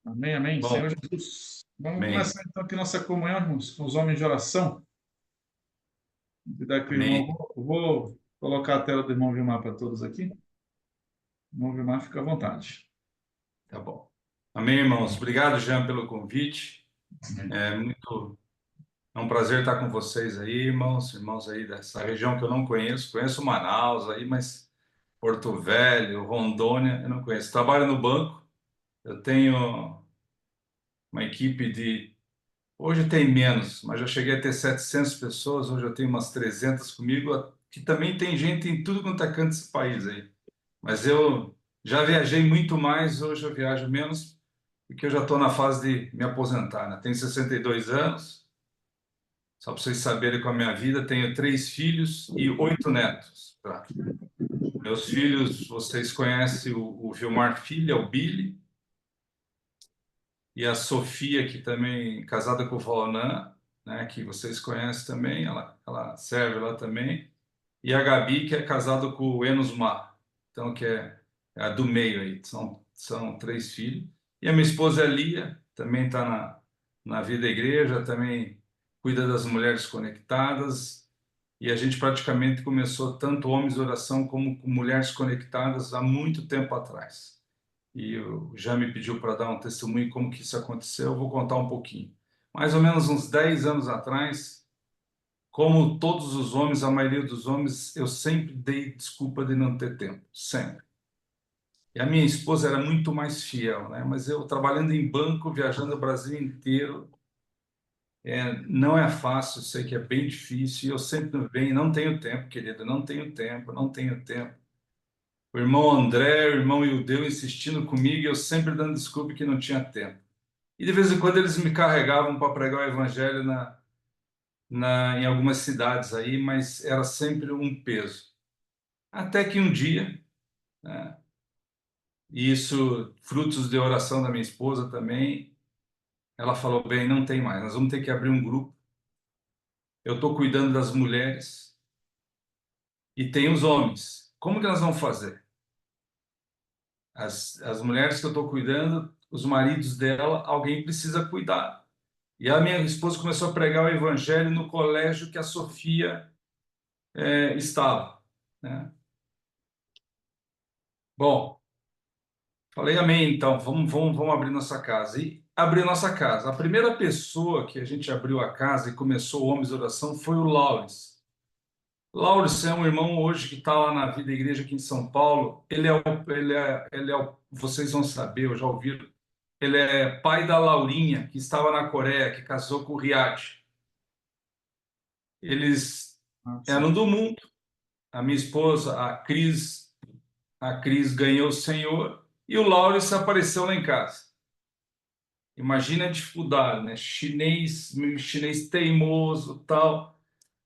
Amém, amém. Bom, Senhor Jesus. Vamos amém, começar então aqui nossa comunhão, irmãos, com os homens de oração. Convidar que o irmão, amém. vou colocar a tela do irmão Vilmar para todos aqui. Irmão Vilmar, fica à vontade. Tá bom. Amém, irmãos. Obrigado, Jean, pelo convite. É muito, é um prazer estar com vocês aí, irmãos aí dessa região que eu não conheço. Conheço Manaus aí, mas Porto Velho, Rondônia, eu não conheço. Trabalho no banco. Eu tenho uma equipe de. Hoje tem menos, mas já cheguei a ter 700 pessoas. Hoje eu tenho umas 300 comigo, que também tem gente em tudo quanto é canto desse país aí. Mas eu já viajei muito mais, hoje eu viajo menos, porque eu já estou na fase de me aposentar, né? Tenho 62 anos, só para vocês saberem com a minha vida, tenho 3 filhos e 8 netos. Tá? Meus filhos, vocês conhecem o Vilmar Filho, é o Billy, e a Sofia, que também casada com o Valnan, né, que vocês conhecem também, ela serve lá também, e a Gabi, que é casada com o Enos Mar, então, que é a do meio aí, são 3 filhos. E a minha esposa é Lia, também está na vida da igreja, também cuida das mulheres conectadas, e a gente praticamente começou tanto Homens de Oração como com Mulheres Conectadas há muito tempo atrás. E já me pediu para dar um testemunho como que isso aconteceu, eu vou contar um pouquinho. Mais ou menos uns 10 anos atrás, como todos os homens, a maioria dos homens, eu sempre dei desculpa de não ter tempo, sempre. E a minha esposa era muito mais fiel, né? Mas eu trabalhando em banco, viajando o Brasil inteiro, não é fácil, eu sei que é bem difícil, e eu sempre venho, não tenho tempo, querido, não tenho tempo, não tenho tempo. O irmão André, o irmão Ildeu insistindo comigo, e eu sempre dando desculpa que não tinha tempo. E de vez em quando eles me carregavam para pregar o evangelho em algumas cidades aí, mas era sempre um peso. Até que um dia, né, e isso frutos de oração da minha esposa também, ela falou: bem, não tem mais, nós vamos ter que abrir um grupo. Eu estou cuidando das mulheres e tem os homens. Como que nós vamos fazer? As mulheres que eu estou cuidando, os maridos dela, alguém precisa cuidar. E a minha esposa começou a pregar o evangelho no colégio que a Sofia estava, né? Bom, falei amém, então, vamos abrir nossa casa. E abrir nossa casa. A primeira pessoa que a gente abriu a casa e começou o Homens de Oração foi o Laures. Laures é um irmão hoje que está lá na Vida Igreja aqui em São Paulo. Vocês vão saber, eu já ouviram. Ele é pai da Laurinha, que estava na Coreia, que casou com o Riad. Eles Ah, eram sim. do mundo. A minha esposa, a Cris ganhou o Senhor e o Laures apareceu lá em casa. Imagina a dificuldade, né? Chinês teimoso, tal.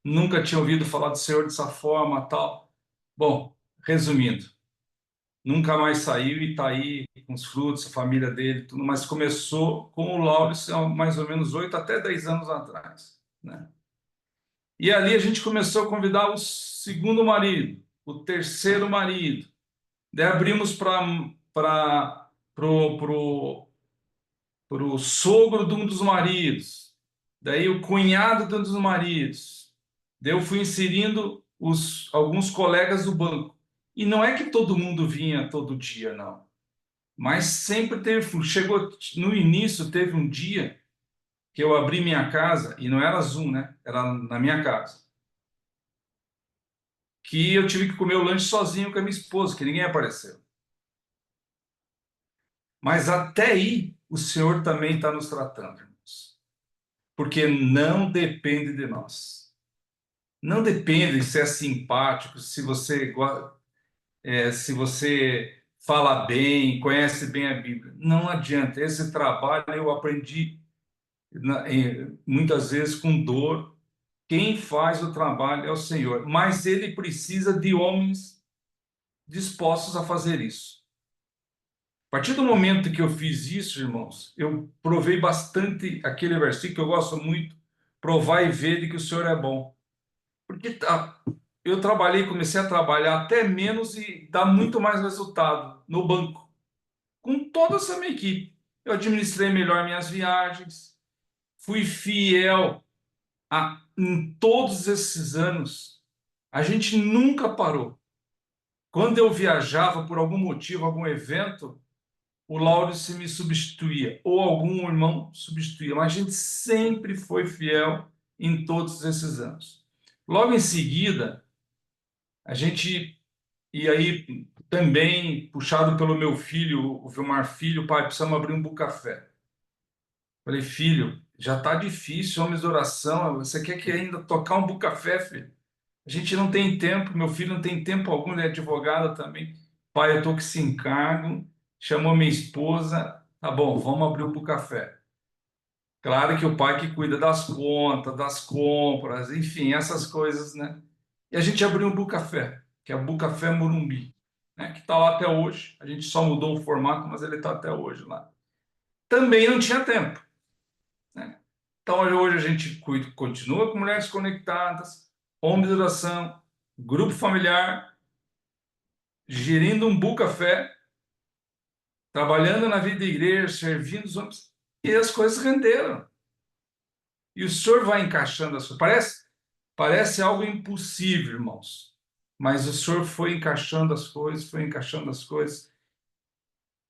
Nunca tinha ouvido falar do Senhor dessa forma, tal. Bom, resumindo, nunca mais saiu e está aí com os frutos, a família dele, tudo, mas começou com o Laurence há mais ou menos 8 até 10 anos atrás, né? E ali a gente começou a convidar o segundo marido, o terceiro marido. Daí abrimos para o sogro de um dos maridos, daí o cunhado de um dos maridos. Daí eu fui inserindo alguns colegas do banco. E não é que todo mundo vinha todo dia, não. Mas sempre teve. Chegou no início, teve um dia que eu abri minha casa, e não era Zoom, né? Era na minha casa. Que eu tive que comer o lanche sozinho com a minha esposa, que ninguém apareceu. Mas até aí, o Senhor também está nos tratando, irmãos. Porque não depende de nós. Não depende se é simpático, se você fala bem, conhece bem a Bíblia. Não adianta. Esse trabalho eu aprendi muitas vezes com dor. Quem faz o trabalho é o Senhor, mas ele precisa de homens dispostos a fazer isso. A partir do momento que eu fiz isso, irmãos, eu provei bastante aquele versículo que eu gosto muito: provar e ver de que o Senhor é bom. Porque eu trabalhei, comecei a trabalhar até menos e dá muito mais resultado no banco, com toda essa minha equipe. eu administrei melhor minhas viagens, fui fiel em todos esses anos. A gente nunca parou. Quando eu viajava por algum motivo, algum evento, o Laurence me substituía, ou algum irmão substituía, mas a gente sempre foi fiel em todos esses anos. Logo em seguida, a gente, e aí também puxado pelo meu filho, o Vilmar Filho, pai, precisamos abrir um bucafé. Falei, filho, já está difícil, homens de oração, você quer que ainda tocar um bucafé, filho? A gente não tem tempo, meu filho não tem tempo algum, ele é advogado também. Pai, eu estou com esse encargo, chamou minha esposa, tá bom, vamos abrir o bucafé. Claro que o pai que cuida das contas, das compras, enfim, essas coisas, né? E a gente abriu um bucafé, que é o Bucafé Morumbi, né? Que está lá até hoje. A gente só mudou o formato, mas ele está até hoje lá. Também não tinha tempo, né? Então hoje a gente continua com mulheres conectadas, homens de oração, grupo familiar, gerindo um bucafé, trabalhando na vida da igreja, servindo os homens, e as coisas renderam. E o Senhor vai encaixando as coisas. Parece algo impossível, irmãos. Mas o Senhor foi encaixando as coisas, foi encaixando as coisas.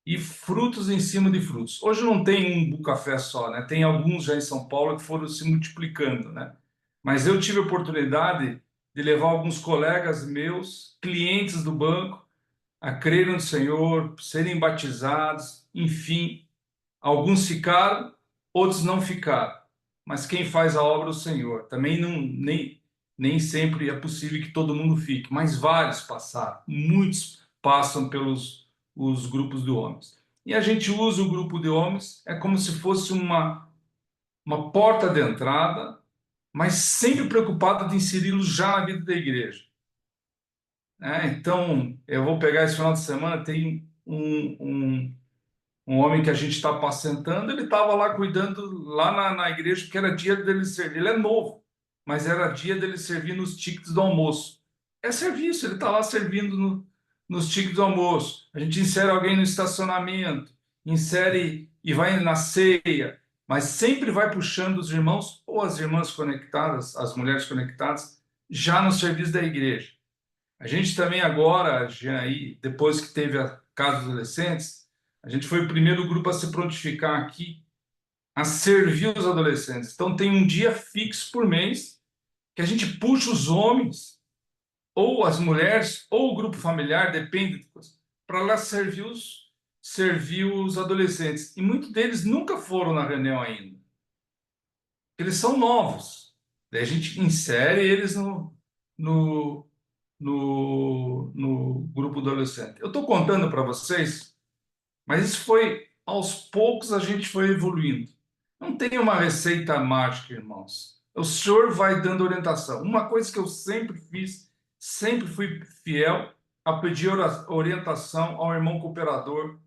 E frutos em cima de frutos. Hoje não tem um Bucafé só, né? Tem alguns já em São Paulo que foram se multiplicando, né? Mas eu tive a oportunidade de levar alguns colegas meus, clientes do banco, a crerem no Senhor, serem batizados, enfim. Alguns ficaram, outros não ficaram. Mas quem faz a obra é o Senhor. Também nem sempre é possível que todo mundo fique, mas vários passaram. Muitos passam pelos os grupos de homens. E a gente usa o grupo de homens é como se fosse uma porta de entrada, mas sempre preocupado de inseri-los já na vida da igreja. Então, eu vou pegar esse final de semana, tem um homem que a gente está apacentando, ele estava lá cuidando lá na igreja, porque era dia dele servir. Ele é novo, mas era dia dele servir nos tickets do almoço. É serviço, ele está lá servindo nos tickets do almoço. A gente insere alguém no estacionamento, insere e vai na ceia, mas sempre vai puxando os irmãos ou as irmãs conectadas, as mulheres conectadas, já no serviço da igreja. A gente também agora, já aí, depois que teve a Casa dos Adolescentes, a gente foi o primeiro grupo a se prontificar aqui a servir os adolescentes. Então tem um dia fixo por mês que a gente puxa os homens, ou as mulheres, ou o grupo familiar, depende, para lá servir os adolescentes. E muitos deles nunca foram na reunião ainda. Eles são novos. Daí a gente insere eles no, no grupo adolescente. Eu estou contando para vocês, mas isso foi, aos poucos a gente foi evoluindo. Não tem uma receita mágica, irmãos. O Senhor vai dando orientação. Uma coisa que eu sempre fiz, sempre fui fiel a pedir orientação ao irmão cooperador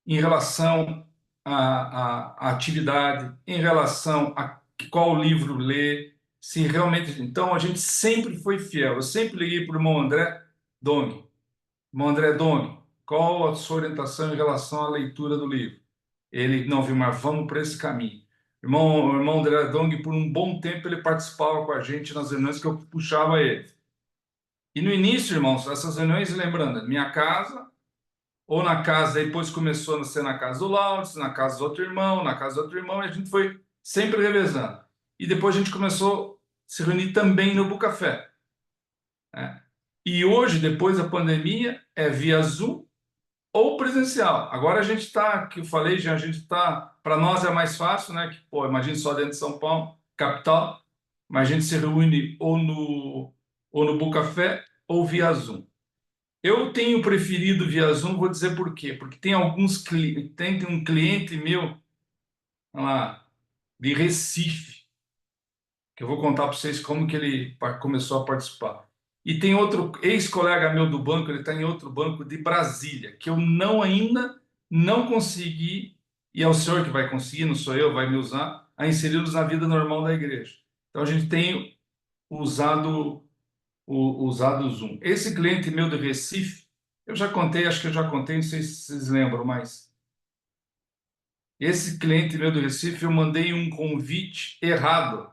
em relação à atividade, em relação a qual livro ler, se realmente. Então, a gente sempre foi fiel. Eu sempre liguei para o irmão André Dong. Irmão André Dong, qual a sua orientação em relação à leitura do livro? Ele, não, Vilmar, vamos para esse caminho. Irmão André Dong, por um bom tempo, ele participava com a gente nas reuniões que eu puxava ele. E no início, irmãos, essas reuniões, lembrando, minha casa, ou na casa, depois começou a ser na casa do Laurence, na casa do outro irmão, na casa do outro irmão, e a gente foi sempre revezando. E depois a gente começou a se reunir também no Bucafé, né? E hoje, depois da pandemia, é via Zoom ou presencial. Agora a gente está, que eu falei, já a gente está, para nós é mais fácil, né? Que, pô, imagina só dentro de São Paulo, capital, mas a gente se reúne ou no Bucafé ou via Zoom. Eu tenho preferido via Zoom, vou dizer por quê. Porque tem tem um cliente meu lá de Recife, que eu vou contar para vocês como que ele começou a participar. E tem outro ex-colega meu do banco, ele está em outro banco de Brasília, que eu ainda não consegui, e é o senhor que vai conseguir, não sou eu, vai me usar, a inseri-los na vida normal da igreja. Então a gente tem usado o Zoom. Esse cliente meu de Recife, eu já contei, acho que eu já contei, não sei se vocês lembram, mas Esse cliente meu do Recife, eu mandei um convite errado,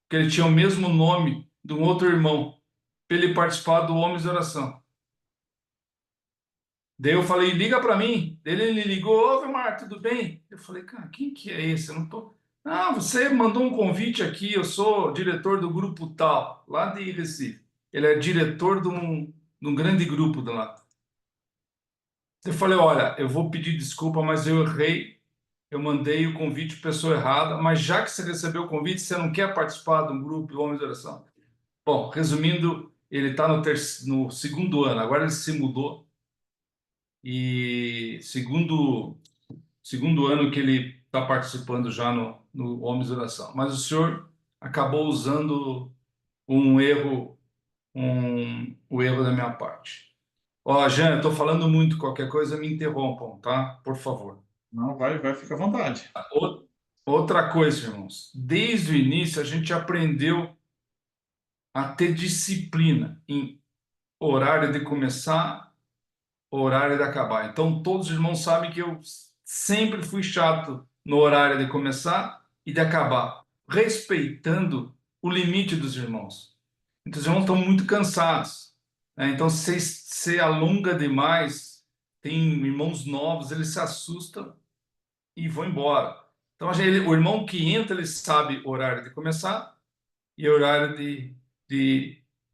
porque ele tinha o mesmo nome de um outro irmão, para ele participar do Homens de Oração. Daí eu falei, liga para mim. Ele ligou, ô, Vilmar, tudo bem? Eu falei, cara, quem que é esse? Eu não tô. Ah, você mandou um convite aqui, eu sou diretor do grupo tal, lá de Recife. Ele é diretor de um grande grupo de lá. Eu falei, olha, eu vou pedir desculpa, mas eu errei. Eu mandei o convite para pessoa errada, mas já que você recebeu o convite, você não quer participar de um grupo de Homens de Oração? Bom, resumindo, ele está no segundo ano, agora ele se mudou e segundo ano que ele está participando já no Homens de Oração. Mas o senhor acabou usando um erro, o erro da minha parte. Ó, Jean, eu estou falando muito, qualquer coisa me interrompam, tá? Por favor. Não, vai, ficar à vontade. Outra coisa, irmãos, desde o início a gente aprendeu a ter disciplina em horário de começar, horário de acabar. Então, todos os irmãos sabem que eu sempre fui chato no horário de começar e de acabar, respeitando o limite dos irmãos. Então, os irmãos estão muito cansados, né? Então, se alonga demais, tem irmãos novos, eles se assustam e vão embora. Então, o irmão que entra, ele sabe o horário de começar e horário de,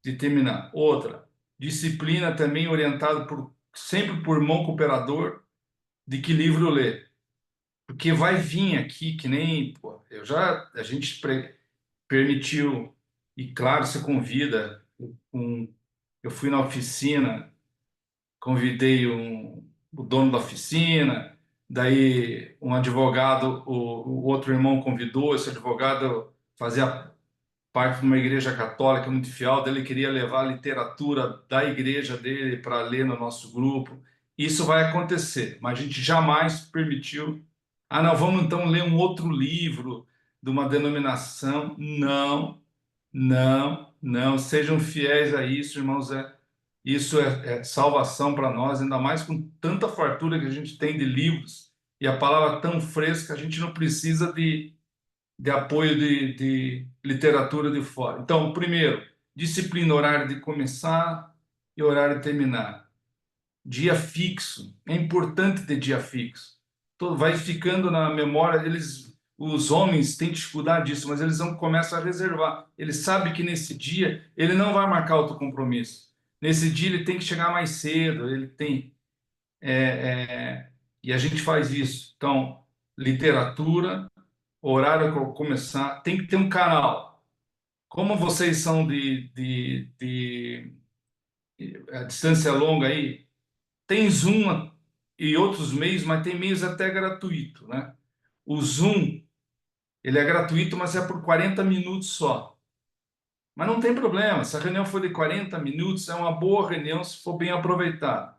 de terminar. Outra, disciplina também orientada sempre por irmão cooperador, de que livro ler. Porque vai vir aqui, que nem, pô, a gente permitiu, e claro, você convida, eu fui na oficina, convidei o dono da oficina, daí um advogado, o outro irmão convidou, esse advogado fazia parte de uma igreja católica muito fiel, daí ele queria levar a literatura da igreja dele para ler no nosso grupo. Isso vai acontecer, mas a gente jamais permitiu. Ah, não, vamos então ler um outro livro de uma denominação. Não, não, não. Sejam fiéis a isso, irmãos. Isso é salvação para nós, ainda mais com tanta fartura que a gente tem de livros e a palavra tão fresca, a gente não precisa de apoio de literatura de fora. Então, primeiro, disciplina horário de começar e horário de terminar. Dia fixo. É importante ter dia fixo. Vai ficando na memória, os homens têm dificuldade disso, mas eles não começam a reservar. Ele sabe que nesse dia ele não vai marcar outro compromisso. Nesse dia ele tem que chegar mais cedo, ele tem. E a gente faz isso. Então, literatura, horário para começar, tem que ter um canal. Como vocês são de a distância longa aí, tem Zoom e outros meios, mas tem meios até gratuito, né? O Zoom, ele é gratuito, mas é por 40 minutos só. Mas não tem problema, se a reunião for de 40 minutos, é uma boa reunião se for bem aproveitada.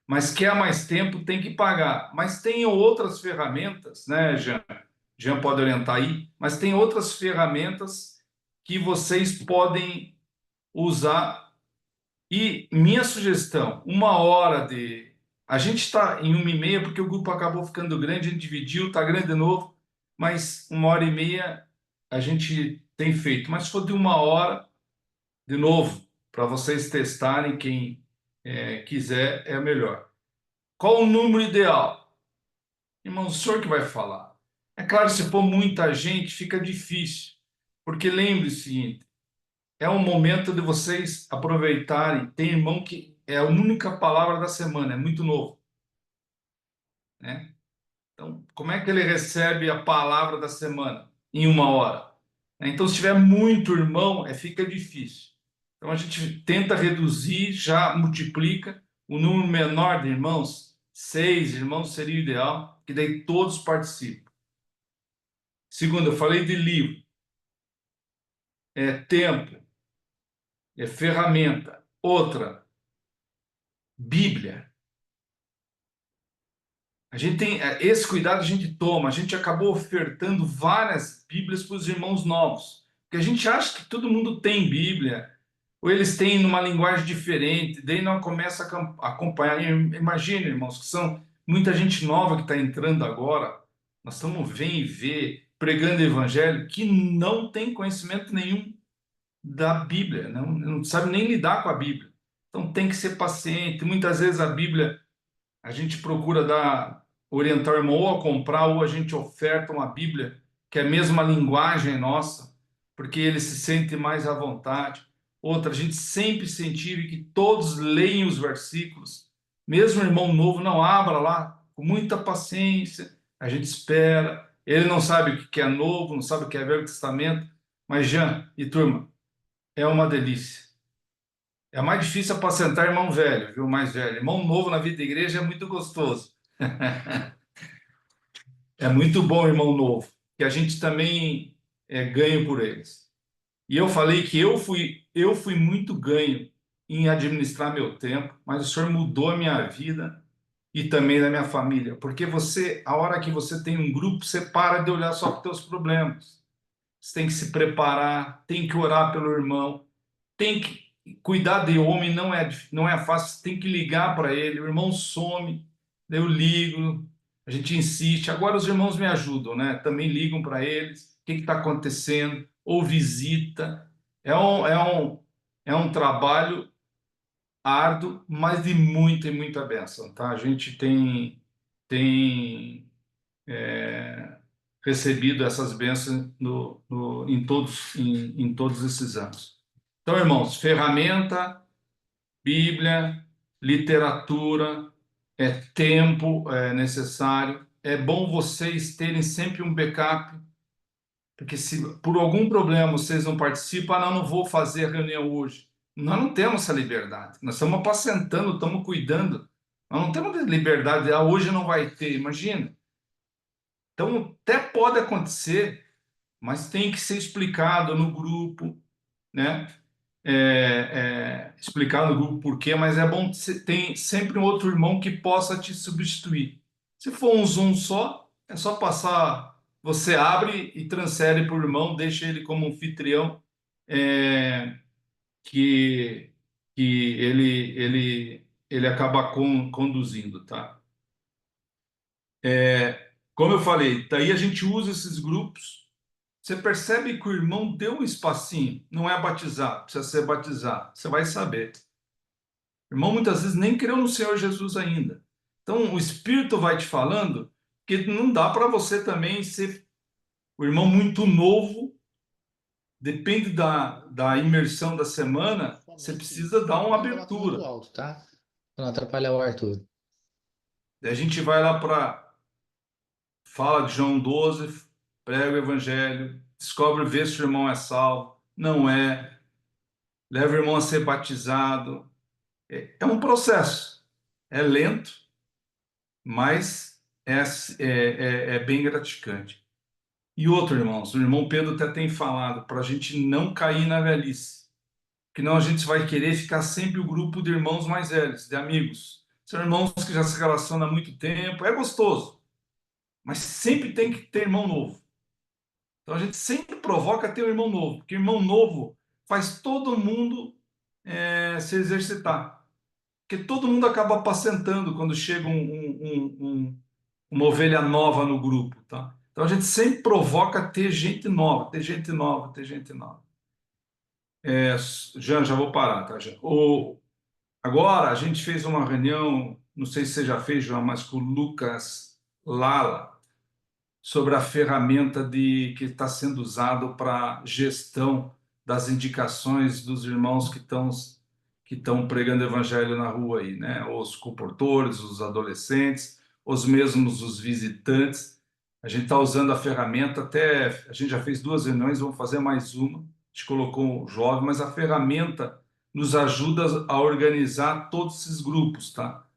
Mas quer mais tempo, tem que pagar. Mas tem outras ferramentas, né, Jean? Jean pode orientar aí, mas tem outras ferramentas que vocês podem usar. E minha sugestão, 1 hora de. A gente está em 1h30 porque o grupo acabou ficando grande, a gente dividiu, está grande de novo, mas 1 hora e meia a gente tem feito. Mas se for de 1 hora, de novo, para vocês testarem, quem quiser, é melhor. Qual o número ideal? Irmão, o senhor que vai falar. É claro, se for muita gente, fica difícil. Porque lembre-se o seguinte, é um momento de vocês aproveitarem. Tem irmão que é a única palavra da semana, é muito novo, né? Então, como é que ele recebe a palavra da semana em 1 hora? Então, se tiver muito irmão, fica difícil. Então, a gente tenta reduzir, já multiplica o número menor de irmãos, 6 irmãos seria o ideal, que daí todos participam. Segundo, eu falei de livro, tempo, ferramenta. Outra, Bíblia. A gente tem esse cuidado, a gente toma. A gente acabou ofertando várias Bíblias para os irmãos novos, porque a gente acha que todo mundo tem Bíblia, ou eles têm numa linguagem diferente, daí não começa a acompanhar. Imagina, irmãos, que são muita gente nova que está entrando agora Nós estamos vendo e ver, pregando o evangelho, que não tem conhecimento nenhum da Bíblia, não sabe nem lidar com a Bíblia. Então tem que ser paciente. Muitas vezes a Bíblia, a gente procura orientar o irmão ou a comprar, ou a gente oferta uma Bíblia que é a mesma linguagem nossa, porque ele se sente mais à vontade. Outra, a gente sempre incentive que todos leiam os versículos. Mesmo o irmão novo, não abra lá, com muita paciência, a gente espera. Ele não sabe o que é novo, não sabe o que é Velho Testamento, mas Jean e turma, é uma delícia. É mais difícil apacentar irmão velho, viu? Mais velho. Irmão novo na vida da igreja é muito gostoso. É muito bom, irmão novo, que a gente também ganha por eles. E eu falei que eu fui muito ganho em administrar meu tempo, mas o Senhor mudou a minha vida e também da minha família, porque você, a hora que você tem um grupo, você para de olhar só para os teus problemas. Você tem que se preparar, tem que orar pelo irmão, tem que cuidar de homem, não é fácil, tem que ligar para ele, o irmão some, daí eu ligo, a gente insiste. Agora os irmãos me ajudam, né? Também ligam para eles, o que está acontecendo, ou visita. É um trabalho árduo, mas de muita e muita bênção, tá? A gente tem recebido essas bênçãos em todos esses anos. Então, irmãos, ferramenta, Bíblia, literatura, tempo necessário. É bom vocês terem sempre um backup, porque se por algum problema vocês não participam, não vou fazer a reunião hoje. Nós não temos essa liberdade. Nós estamos apacentando, estamos cuidando. Nós não temos liberdade de, hoje não vai ter, imagina. Então, até pode acontecer, mas tem que ser explicado no grupo, né? Explicar no grupo por quê, mas é bom que tem sempre um outro irmão que possa te substituir. Se for um Zoom só, é só passar, você abre e transfere para o irmão, deixa ele como anfitrião, é, que, que ele acaba conduzindo, tá? Como eu falei, daí a gente usa esses grupos. Você percebe que o irmão deu um espacinho, não é batizado, precisa ser batizado. Você vai saber. O irmão muitas vezes nem creu no Senhor Jesus ainda. Então o Espírito vai te falando que não dá para você também ser o irmão muito novo, depende da imersão da semana, você Somente precisa isso. dar uma Também coloca muito abertura. alto, tá? Pra não atrapalhar o Arthur. Daí a gente vai lá para fala de João 12, prega o evangelho, descobre, vê se o irmão é salvo, não é, leva o irmão a ser batizado. É um processo, é lento, mas é bem gratificante. E outro, irmãos, o irmão Pedro até tem falado para a gente não cair na velhice, que não a gente vai querer ficar sempre o grupo de irmãos mais velhos, de amigos. São irmãos que já se relacionam há muito tempo, é gostoso, mas sempre tem que ter irmão novo. Então a gente sempre provoca ter um irmão novo, porque irmão novo faz todo mundo se exercitar. Porque todo mundo acaba apacentando quando chega uma ovelha nova no grupo, tá? Então a gente sempre provoca ter gente nova, ter gente nova, ter gente nova. Jean, já vou parar, tá, Jean? Agora a gente fez uma reunião, não sei se você já fez, João, mas com o Lucas Lala, sobre a ferramenta que está sendo usado para gestão das indicações dos irmãos que estão pregando evangelho na rua aí, né? Os comportores, os adolescentes, os mesmos os visitantes. A gente está usando a ferramenta, até a gente já fez 2 reuniões, vamos fazer mais uma. A gente colocou um jovem, mas a ferramenta nos ajuda a organizar todos esses grupos, tá?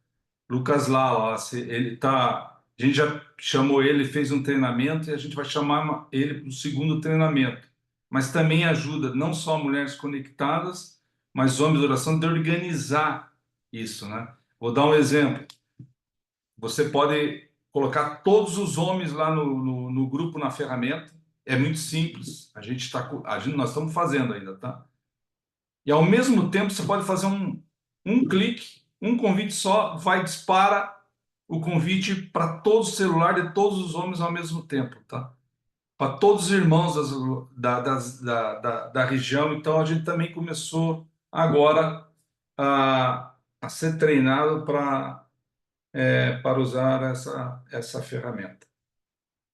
Lucas Lala, ele tá, a gente já chamou ele, fez um treinamento e a gente vai chamar ele para o segundo treinamento. Mas também ajuda não só mulheres conectadas, mas homens de oração de organizar isso, né? Vou dar um exemplo. Você pode colocar todos os homens lá no grupo na ferramenta. É muito simples. Nós estamos fazendo ainda, tá? E ao mesmo tempo você pode fazer um clique, um convite só, vai dispara o convite para todo o celular de todos os homens ao mesmo tempo, tá? Para todos os irmãos da região. Então, a gente também começou agora a ser treinado para usar essa ferramenta.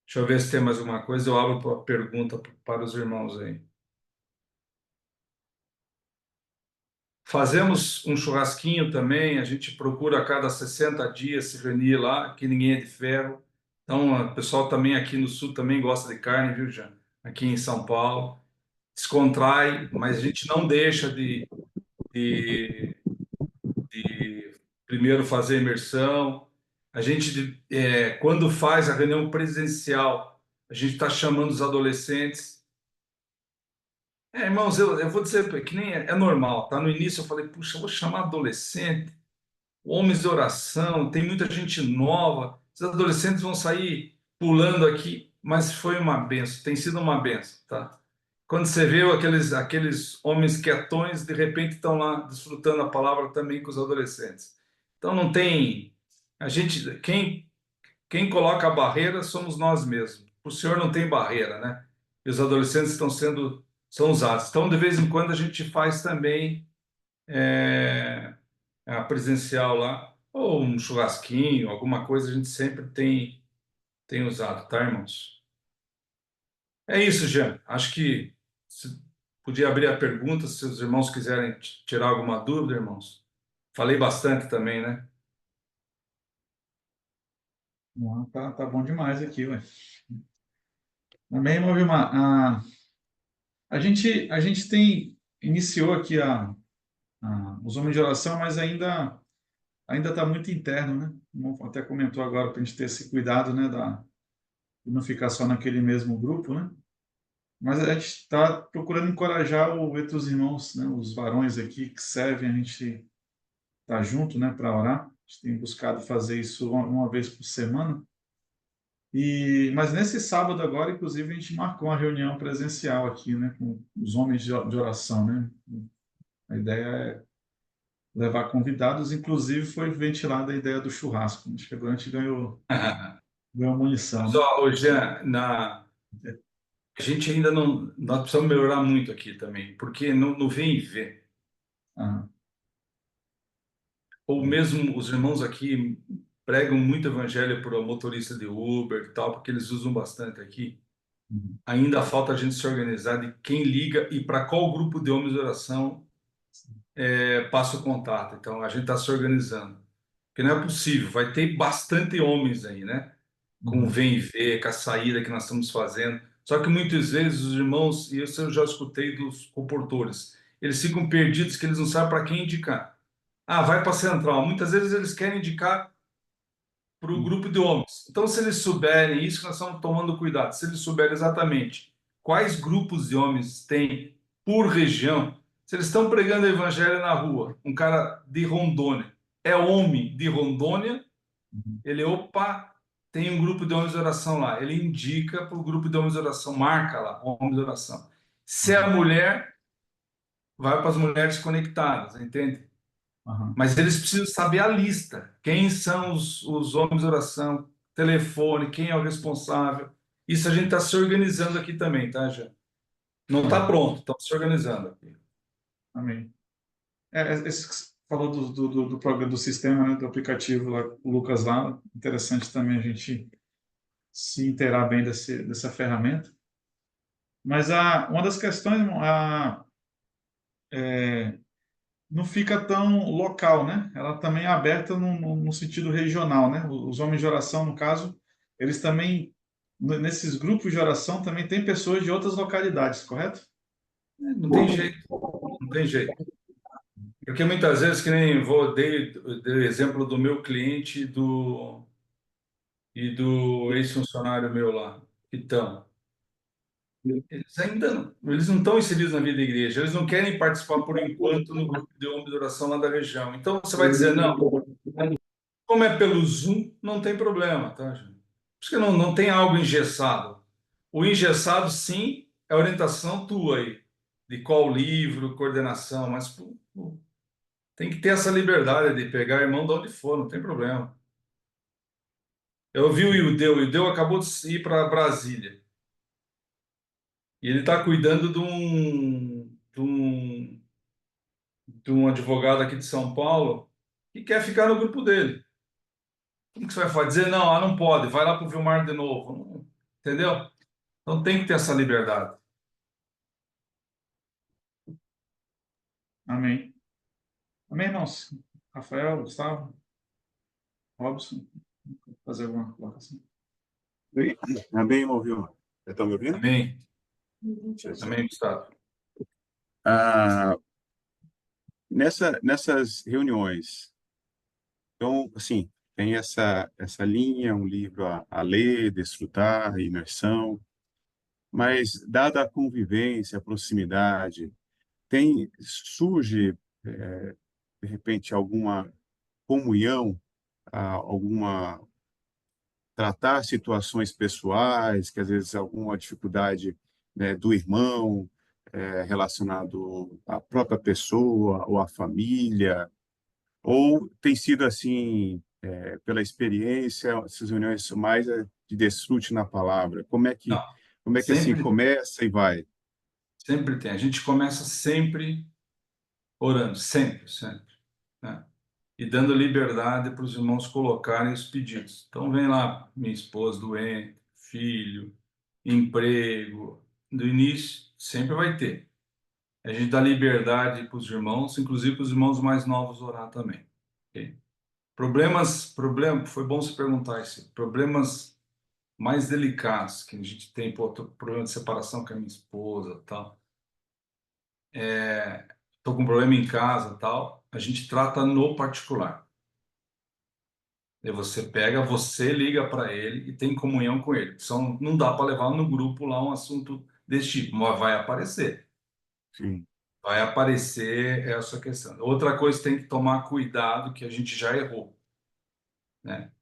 Deixa eu ver se tem mais alguma coisa. Eu abro para pergunta para os irmãos aí. Fazemos um churrasquinho também. A gente procura a cada 60 dias se reunir lá, que ninguém é de ferro. Então, o pessoal também aqui no sul também gosta de carne, viu, Jean? Aqui em São Paulo. Descontrai, mas a gente não deixa de primeiro fazer a imersão. A gente, quando faz a reunião presencial, a gente está chamando os adolescentes. Irmãos, eu vou dizer que nem é normal, tá? No início eu falei, puxa, eu vou chamar adolescente, homens de oração, tem muita gente nova, os adolescentes vão sair pulando aqui, mas foi uma benção, tem sido uma benção, tá? Quando você vê aqueles homens quietões, de repente estão lá desfrutando a palavra também com os adolescentes. Então não tem, a gente, quem coloca a barreira somos nós mesmos. O Senhor não tem barreira, né? E os adolescentes são usados. Então, de vez em quando, a gente faz também a presencial lá, ou um churrasquinho, alguma coisa, a gente sempre tem usado, tá, irmãos? É isso, Jean. Acho que podia abrir a pergunta, se os irmãos quiserem tirar alguma dúvida, irmãos. Falei bastante também, né? Não, tá bom demais aqui, ué. Amém, irmão Vilmar. A gente iniciou aqui os homens de oração, mas ainda está muito interno, né? O irmão até comentou agora para a gente ter esse cuidado, né, de não ficar só naquele mesmo grupo, né? Mas a gente está procurando encorajar entre os irmãos, né, os varões aqui que servem, a gente tá junto, né, para orar. A gente tem buscado fazer isso uma vez por semana. Mas nesse sábado agora, inclusive, a gente marcou uma reunião presencial aqui, né, com os homens de oração, né? A ideia é levar convidados, inclusive foi ventilada a ideia do churrasco. Acho que agora a gente ganhou munição, Mas, né? ó, Jean, a gente ainda não. Nós precisamos melhorar muito aqui também, porque no vem e vê. Ah, Ou mesmo os irmãos aqui pregam muito evangelho para o motorista de Uber e tal, porque eles usam bastante aqui. uhum. Ainda falta a gente se organizar de quem liga e para qual grupo de homens de oração passa o contato. Então, a gente está se organizando. Porque não é possível, vai ter bastante homens aí, né? Com o Uhum. vem e vê, com a saída que nós estamos fazendo. Só que muitas vezes os irmãos, e isso eu já escutei dos comportores, eles ficam perdidos que eles não sabem para quem indicar. Ah, vai para a central. Muitas vezes eles querem indicar para o grupo de homens. Então, se eles souberem isso, nós estamos tomando cuidado. Se eles souberem exatamente quais grupos de homens tem por região, se eles estão pregando o evangelho na rua, um cara de Rondônia é homem de Rondônia, Uhum. ele, opa, tem um grupo de homens de oração lá. Ele indica para o grupo de homens de oração, marca lá, homens de oração. Se é a Uhum. mulher, vai para as mulheres conectadas, entende? Aham. Mas eles precisam saber a lista. Quem são os homens de oração, telefone, quem é o responsável. Isso a gente está se organizando aqui também, tá, já? Não está Aham. pronto, estamos se organizando aqui. Amém. Esse que você falou do programa, do sistema, né, do aplicativo lá, o Lucas lá, interessante também a gente se inteirar bem dessa ferramenta. Mas uma das questões, irmão, não fica tão local, né? Ela também é aberta no sentido regional, né? Os homens de oração, no caso, eles também, nesses grupos de oração, também tem pessoas de outras localidades, correto? Não tem jeito, não tem jeito. Porque muitas vezes, que nem dei o exemplo do meu cliente e do ex-funcionário meu lá, que estão. Eles não estão inseridos na vida da igreja, eles não querem participar por enquanto no grupo de homens de oração lá da região. Então você vai dizer, não, como é pelo Zoom, não tem problema, tá, gente? Por isso que não tem algo engessado. O engessado, sim, é a orientação tua aí, de qual livro, coordenação, mas pô, tem que ter essa liberdade de pegar irmão de onde for, não tem problema. Eu vi o Ildeu acabou de ir para Brasília. E ele está cuidando de um advogado aqui de São Paulo que quer ficar no grupo dele. Como que você vai fazer? Dizer, não, não pode, vai lá para o Vilmar de novo. Entendeu? Então tem que ter essa liberdade. Amém. Amém, irmãos. Rafael, Gustavo, Robson, fazer alguma colocação? Oi? Amém, irmão Vilma. Estão me ouvindo? Amém. Amém, Gustavo. Ah, nessas reuniões, então, assim, tem essa linha, um livro a ler, desfrutar, imersão, mas, dada a convivência, a proximidade, surge, de repente, alguma comunhão, alguma tratar situações pessoais, que às vezes alguma dificuldade, né, do irmão, relacionado à própria pessoa ou à família, ou tem sido assim, pela experiência, essas reuniões são mais de desfrute na palavra. Não, Como é que assim sempre, começa e vai? sempre tem. A gente começa sempre orando, sempre, sempre, né? E dando liberdade para os irmãos colocarem os pedidos. Então, vem lá, minha esposa doente, filho, emprego. Do início, sempre vai ter. A gente dá liberdade para os irmãos, inclusive para os irmãos mais novos orar também. Ok? Foi bom você perguntar isso. Problemas mais delicados que a gente tem, pô, tô com problema de separação com a minha esposa, tal. Tô com problema em casa, tal. A gente trata no particular. E você liga para ele e tem comunhão com ele. Não dá para levar no grupo lá um assunto desse tipo, mas vai aparecer. Sim, Vai aparecer essa questão. Outra coisa, tem que tomar cuidado, que a gente já errou, né?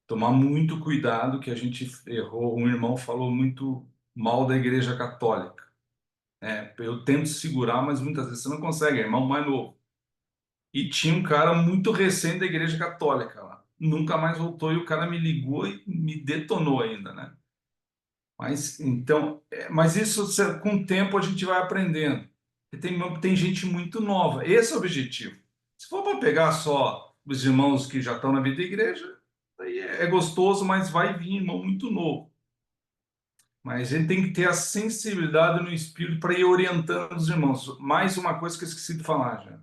Tomar muito cuidado, que a gente errou. Um irmão falou muito mal da Igreja Católica. Eu tento segurar, mas muitas vezes você não consegue, é irmão mais novo. E tinha um cara muito recente da Igreja Católica lá. Nunca mais voltou e o cara me ligou e me detonou ainda, né? Mas então, mas isso com o tempo a gente vai aprendendo. E tem gente muito nova. Esse é o objetivo. Se for para pegar só os irmãos que já estão na vida da igreja, aí é gostoso, mas vai vir irmão muito novo. Mas a gente tem que ter a sensibilidade no espírito para ir orientando os irmãos. Mais uma coisa que eu esqueci de falar já.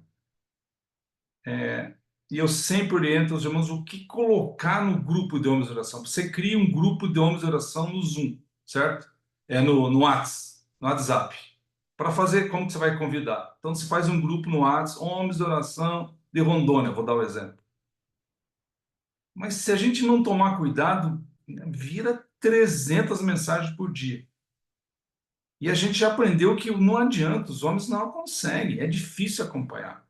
E eu sempre oriento os irmãos o que colocar no grupo de homens de oração. Você cria um grupo de homens de oração no Zoom, certo? No WhatsApp. Para fazer, como que você vai convidar? Então, você faz um grupo no WhatsApp, homens de oração de Rondônia, vou dar o exemplo. Mas se a gente não tomar cuidado, vira 300 mensagens por dia. E a gente já aprendeu que não adianta, os homens não conseguem, é difícil acompanhar.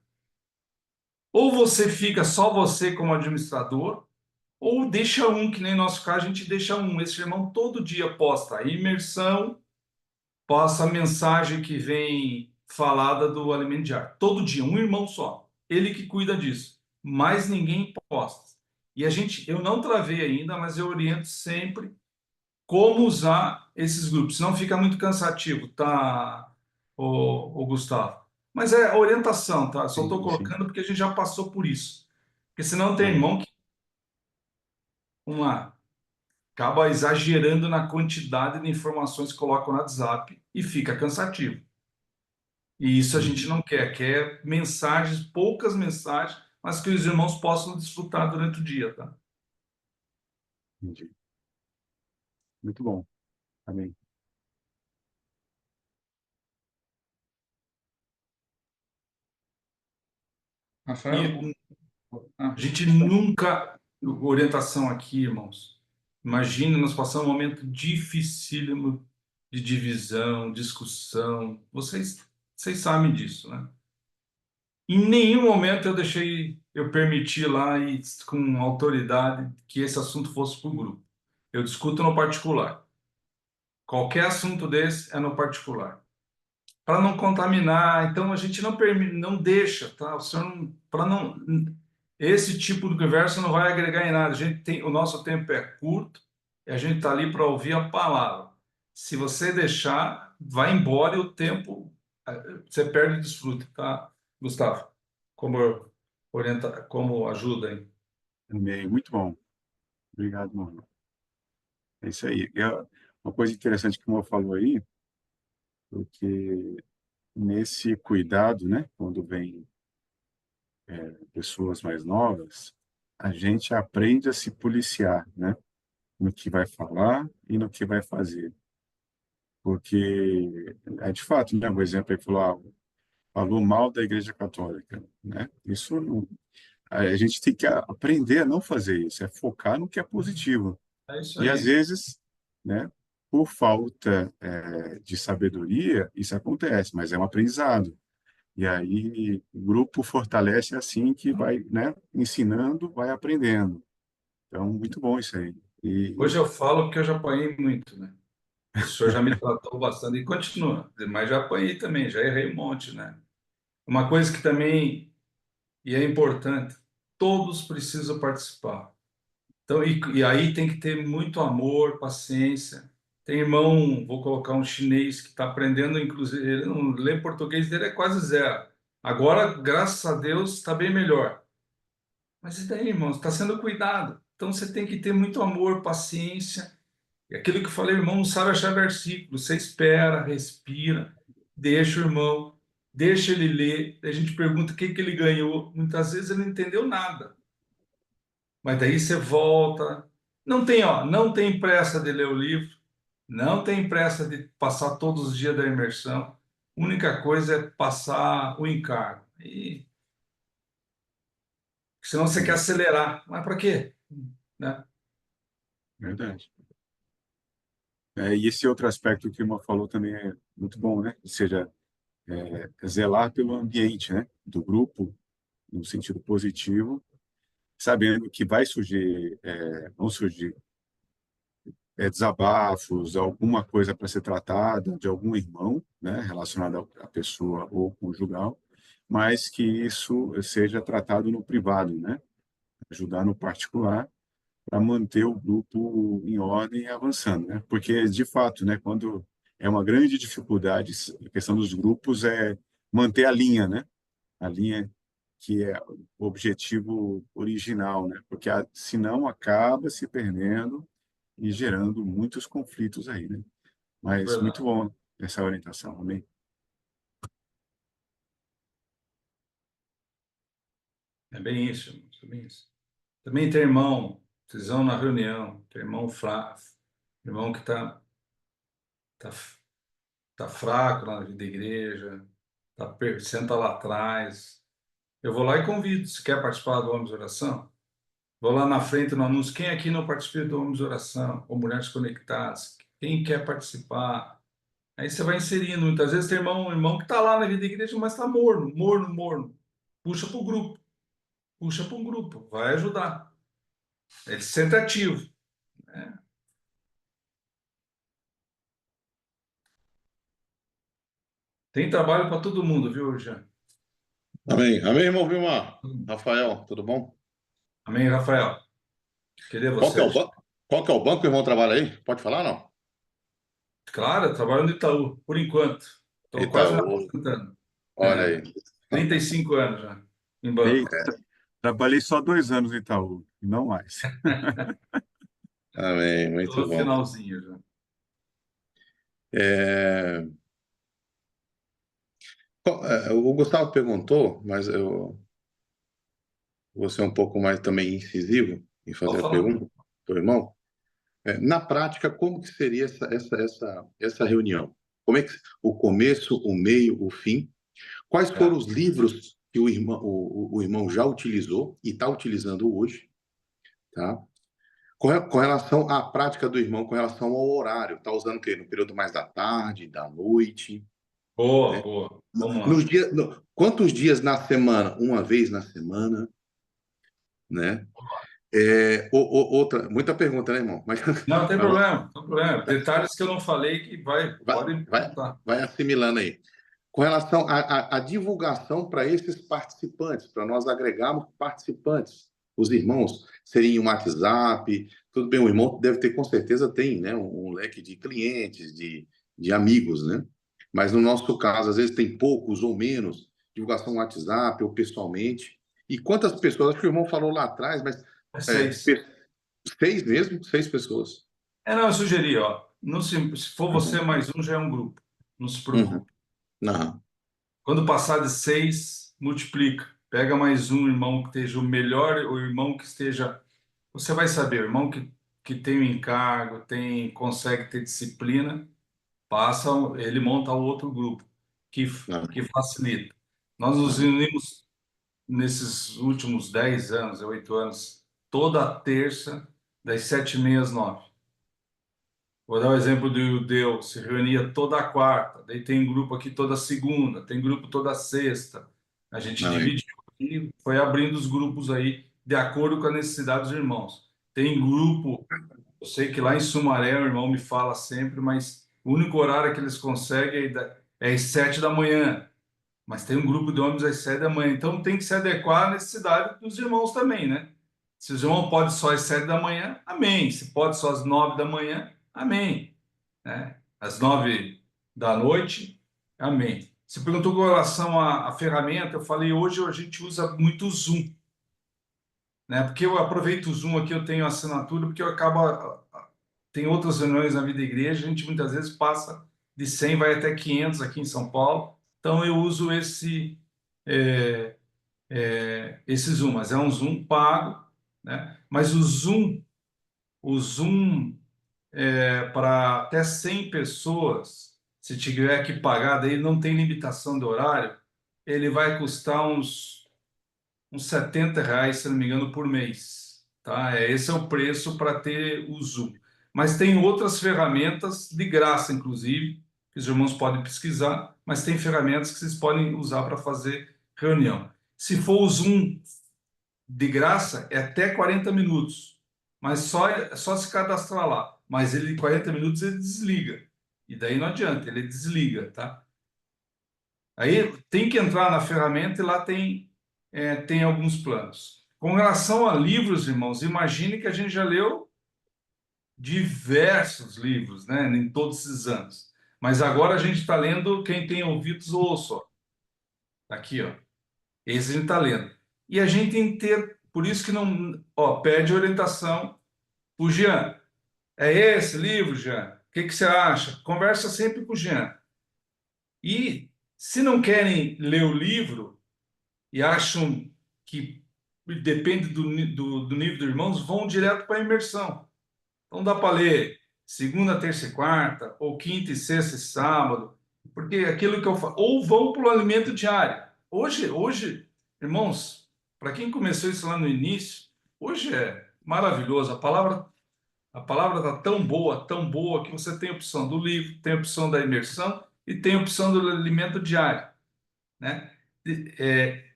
Ou você fica só você como administrador, ou deixa um, que nem no nosso caso, a gente deixa um. Esse irmão todo dia posta a imersão, posta a mensagem que vem falada do alimento diário. Todo dia, um irmão só. Ele que cuida disso. Mais ninguém posta. E eu não travei ainda, mas eu oriento sempre como usar esses grupos. Senão fica muito cansativo, tá, o Gustavo? Mas é orientação, tá? Só estou sim, sim. colocando porque a gente já passou por isso. Porque senão tem Amém. irmão que, vamos lá, acaba exagerando na quantidade de informações que colocam no WhatsApp e fica cansativo. E isso a gente Entendi, não quer. Quer mensagens, poucas mensagens, mas que os irmãos possam desfrutar durante o dia, tá? entendi. Muito bom. Amém. Rafael? E Ah, a gente nunca. Orientação aqui, irmãos. Imagina, nós passamos um momento dificílimo de divisão, discussão. Vocês sabem disso, né? Em nenhum momento eu permiti lá e com autoridade que esse assunto fosse para o grupo. Eu discuto no particular. Qualquer assunto desse é no particular. Para não contaminar, então a gente não deixa, tá? O senhor para não esse tipo de conversa não vai agregar em nada. O nosso tempo é curto e a gente está ali para ouvir a palavra. Se você deixar, vai embora e o tempo você perde o desfrute, tá, Gustavo? Como ajuda aí. Amém. Muito bom. Obrigado, mano. É isso aí. Uma coisa interessante que o Mo falou aí, porque nesse cuidado, né, quando vem pessoas mais novas, a gente aprende a se policiar, né, no que vai falar e no que vai fazer. Porque, de fato, né, o exemplo aí falou, falou mal da Igreja Católica, né? Isso não, a gente tem que aprender a não fazer isso, é focar no que é positivo. É isso E às aí. vezes, né, por falta de sabedoria, isso acontece, mas é um aprendizado. E aí o grupo fortalece assim que vai, né, ensinando, vai aprendendo. Então, muito bom isso aí. Hoje eu falo porque eu já apanhei muito, né? O senhor já me tratou bastante e continua, mas já apanhei também, já errei um monte, né? Uma coisa que também e é importante, todos precisam participar. Então, e aí tem que ter muito amor, paciência. Tem irmão, vou colocar um chinês que está aprendendo, inclusive, ele não lê português dele é quase zero. Agora, graças a Deus, está bem melhor. Mas e daí, irmão? Está sendo cuidado. Então você tem que ter muito amor, paciência. E aquilo que eu falei, irmão, não sabe achar versículo. Você espera, respira, deixa o irmão, deixa ele ler. A gente pergunta o que que ele ganhou. Muitas vezes ele não entendeu nada. Mas daí você volta. Não tem, ó, não tem pressa de ler o livro, não tem pressa de passar todos os dias da imersão. A única coisa é passar o encargo. E senão você quer acelerar. Mas para quê? Né? Verdade. E esse outro aspecto que o Irmão falou também é muito bom, né? Ou seja, zelar pelo ambiente, né, do grupo, no sentido positivo, sabendo que vão surgir desabafos, alguma coisa para ser tratada de algum irmão, né, relacionado à pessoa ou conjugal, mas que isso seja tratado no privado, né, ajudar no particular para manter o grupo em ordem e avançando, né? Porque de fato, né, quando é uma grande dificuldade, a questão dos grupos é manter a linha, né? A linha que é o objetivo original, né? Porque senão acaba se perdendo e gerando muitos conflitos aí, né? Mas muito Verdade. bom essa orientação, amém? É bem isso, irmão, é bem isso. Também tem irmão, vocês vão na reunião, tem irmão fraco, irmão que tá, tá fraco lá na vida da igreja, senta lá atrás. Eu vou lá e convido, se quer participar do Homens de Oração, vou lá na frente no anúncio, quem aqui não participa do Homens de Oração, ou Mulheres Conectadas, quem quer participar? Aí você vai inserindo, muitas vezes tem irmão que está lá na vida da igreja, mas está morno, morno, morno. Puxa para o grupo, puxa para um grupo, vai ajudar. Ele se sente ativo, né? Tem trabalho para todo mundo, viu, Jean? Amém. Amém, irmão Vilmar. Rafael, tudo bom? Amém, Rafael. Queria Qual que é você. o banco? Qual que é o banco que o irmão trabalha aí? Pode falar, não? Claro, eu trabalho no Itaú, por enquanto. Estou quase me Itaú. aposentando. Olha É, aí. 35 anos já, em banco. Eita, trabalhei só 2 anos em Itaú, e não mais. Amém, Estou muito no bom. finalzinho já. É, o Gustavo perguntou, mas eu vou ser um pouco mais também incisivo em fazer Pode a falar. pergunta para o irmão. Na prática, como que seria essa reunião? Como é que o começo, o meio, o fim? Quais foram Tá. os livros que o irmão já utilizou e está utilizando hoje, tá? Com relação à prática do irmão, com relação ao horário, está usando o quê? No período mais da tarde, da noite, Boa, né? boa. Vamos Nos lá. dias, quantos dias na semana? Uma vez na semana, né? Outra, muita pergunta, né, irmão? Mas Não, tem mas problema, não tem problema. Detalhes que eu não falei que vai, pode vai, contar. vai assimilando aí. com relação à divulgação para esses participantes, para nós agregarmos participantes. Os irmãos seriam um WhatsApp, tudo bem, o irmão deve ter, com certeza tem, né, um leque de clientes, de amigos, né? Mas no nosso caso, às vezes tem poucos ou menos, divulgação no WhatsApp ou pessoalmente. E quantas pessoas, acho que o irmão falou lá atrás, mas É 6. 6 mesmo? 6 pessoas. Não, eu sugeri, ó. Não se for você Uhum. mais um, já é um grupo. Não se Uhum. preocupe. Não. Quando passar de 6, multiplica. Pega mais um irmão que esteja o melhor, o irmão que esteja. Você vai saber, o irmão que tem o encargo, consegue ter disciplina, passa, ele monta outro grupo que, Não. que facilita. Nós nos Não. reunimos nesses últimos 10 anos, 8 anos, toda terça, das 7h30 às 9h. Vou dar o exemplo do Judeu, se reunia toda quarta, daí tem grupo aqui toda segunda, tem grupo toda sexta. A gente Não, dividiu e foi abrindo os grupos aí de acordo com a necessidade dos irmãos. Tem grupo, eu sei que lá em Sumaré o irmão me fala sempre, mas o único horário que eles conseguem é às 7h, mas tem um grupo de homens às 7h, então tem que se adequar à necessidade dos irmãos também, né? Se os irmãos podem só às 7h, amém. Se pode só às 9h, amém. Né? Às 9h, amém. Você perguntou com relação à ferramenta, eu falei, hoje a gente usa muito o Zoom, né? Porque eu aproveito o Zoom aqui, eu tenho assinatura, porque eu acabo... Tem outras reuniões na vida da igreja, a gente muitas vezes passa de 100, vai até 500 aqui em São Paulo, então eu uso esse Zoom, mas é um Zoom pago, né? Mas o Zoom para até 100 pessoas, se tiver que pagar, daí não tem limitação de horário, ele vai custar uns R$ 70, se não me engano, por mês. Tá? Esse é o preço para ter o Zoom. Mas tem outras ferramentas, de graça, inclusive, que os irmãos podem pesquisar, mas tem ferramentas que vocês podem usar para fazer reunião. Se for o Zoom de graça, é até 40 minutos, mas só se cadastrar lá. Mas ele, 40 minutos, ele desliga. E daí não adianta, ele desliga, tá? Aí tem que entrar na ferramenta e lá tem alguns planos. Com relação a livros, irmãos, imagine que a gente já leu diversos livros, né, em todos esses anos. Mas agora a gente está lendo, quem tem ouvidos, ouça. Ó. Aqui, ó. Esse a gente está lendo. E a gente tem que ter, por isso que não, ó, pede orientação. O Jean, é esse livro, Jean? O que você acha? Conversa sempre com o Jean. E se não querem ler o livro e acham que depende do nível dos irmãos, vão direto para a imersão. Então dá para ler segunda, terça e quarta, ou quinta e sexta e sábado, porque aquilo que eu falo, ou vão para o alimento diário. Hoje, irmãos, para quem começou isso lá no início, hoje é maravilhoso. A palavra está tão boa que você tem a opção do livro, tem a opção da imersão e tem a opção do alimento diário, né?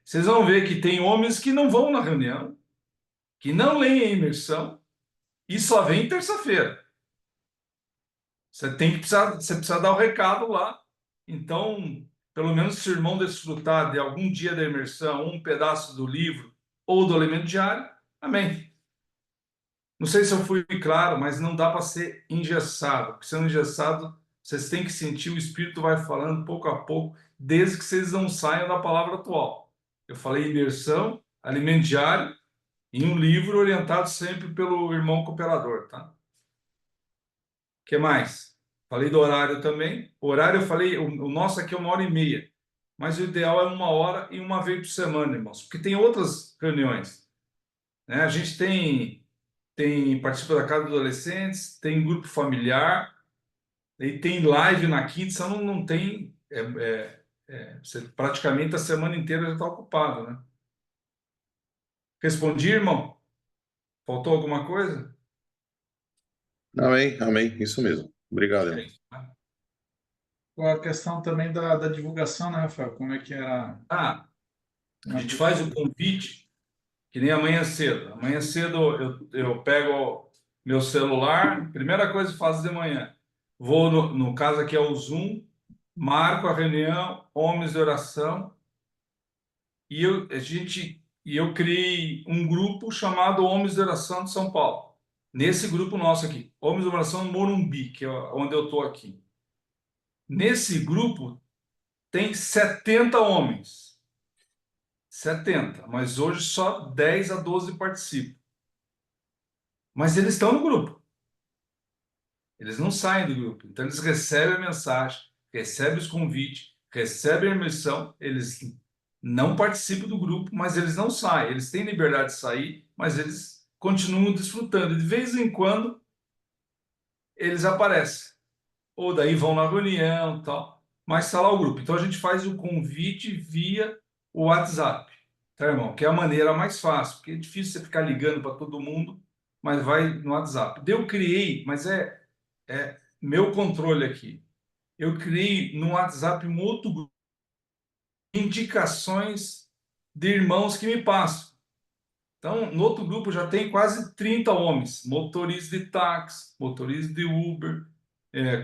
Vocês vão ver que tem homens que não vão na reunião, que não leem a imersão e só vem terça-feira. Você precisa dar o recado lá. Então, pelo menos se o irmão desfrutar de algum dia da imersão, um pedaço do livro ou do alimento diário, amém. Não sei se eu fui claro, mas não dá para ser engessado. Porque sendo engessado, vocês têm que sentir, o Espírito vai falando pouco a pouco, desde que vocês não saiam da palavra atual. Eu falei imersão, alimento diário, em um livro orientado sempre pelo irmão cooperador, tá? O que mais? Falei do horário também. O horário eu falei, o nosso aqui é 1h30, mas o ideal é 1 hora e uma vez por semana, irmãos, porque tem outras reuniões, né? A gente participa da Casa dos Adolescentes, tem grupo familiar, e tem live na quinta, só não tem. Você praticamente a semana inteira já está ocupado, né? Respondi, irmão? Faltou alguma coisa? Amém, amém. Isso mesmo. Obrigado, É irmão. isso, né? A questão também da divulgação, né, Rafael? Como é que era? A gente faz o convite, que nem amanhã cedo. Amanhã cedo eu pego meu celular, primeira coisa que faço de manhã. Vou, no caso aqui é o Zoom, marco a reunião, homens de oração, e eu criei um grupo chamado Homens de Oração de São Paulo. Nesse grupo nosso aqui, Homens de Oração Morumbi, que é onde eu estou aqui. Nesse grupo tem 70 homens. 70, mas hoje só 10 a 12 participam. Mas eles estão no grupo. Eles não saem do grupo. Então, eles recebem a mensagem, recebem os convites, recebem a missão, eles não participam do grupo, mas eles não saem. Eles têm liberdade de sair, mas eles continuam desfrutando. De vez em quando, eles aparecem. Ou daí vão na reunião e tal. Mas está lá o grupo. Então, a gente faz o convite via o WhatsApp. Tá, irmão? Que é a maneira mais fácil, porque é difícil você ficar ligando para todo mundo, mas vai no WhatsApp. Eu criei, mas é meu controle aqui. Eu criei no WhatsApp um outro grupo, indicações de irmãos que me passam. Então, no outro grupo já tem quase 30 homens, motoristas de táxi, motoristas de Uber,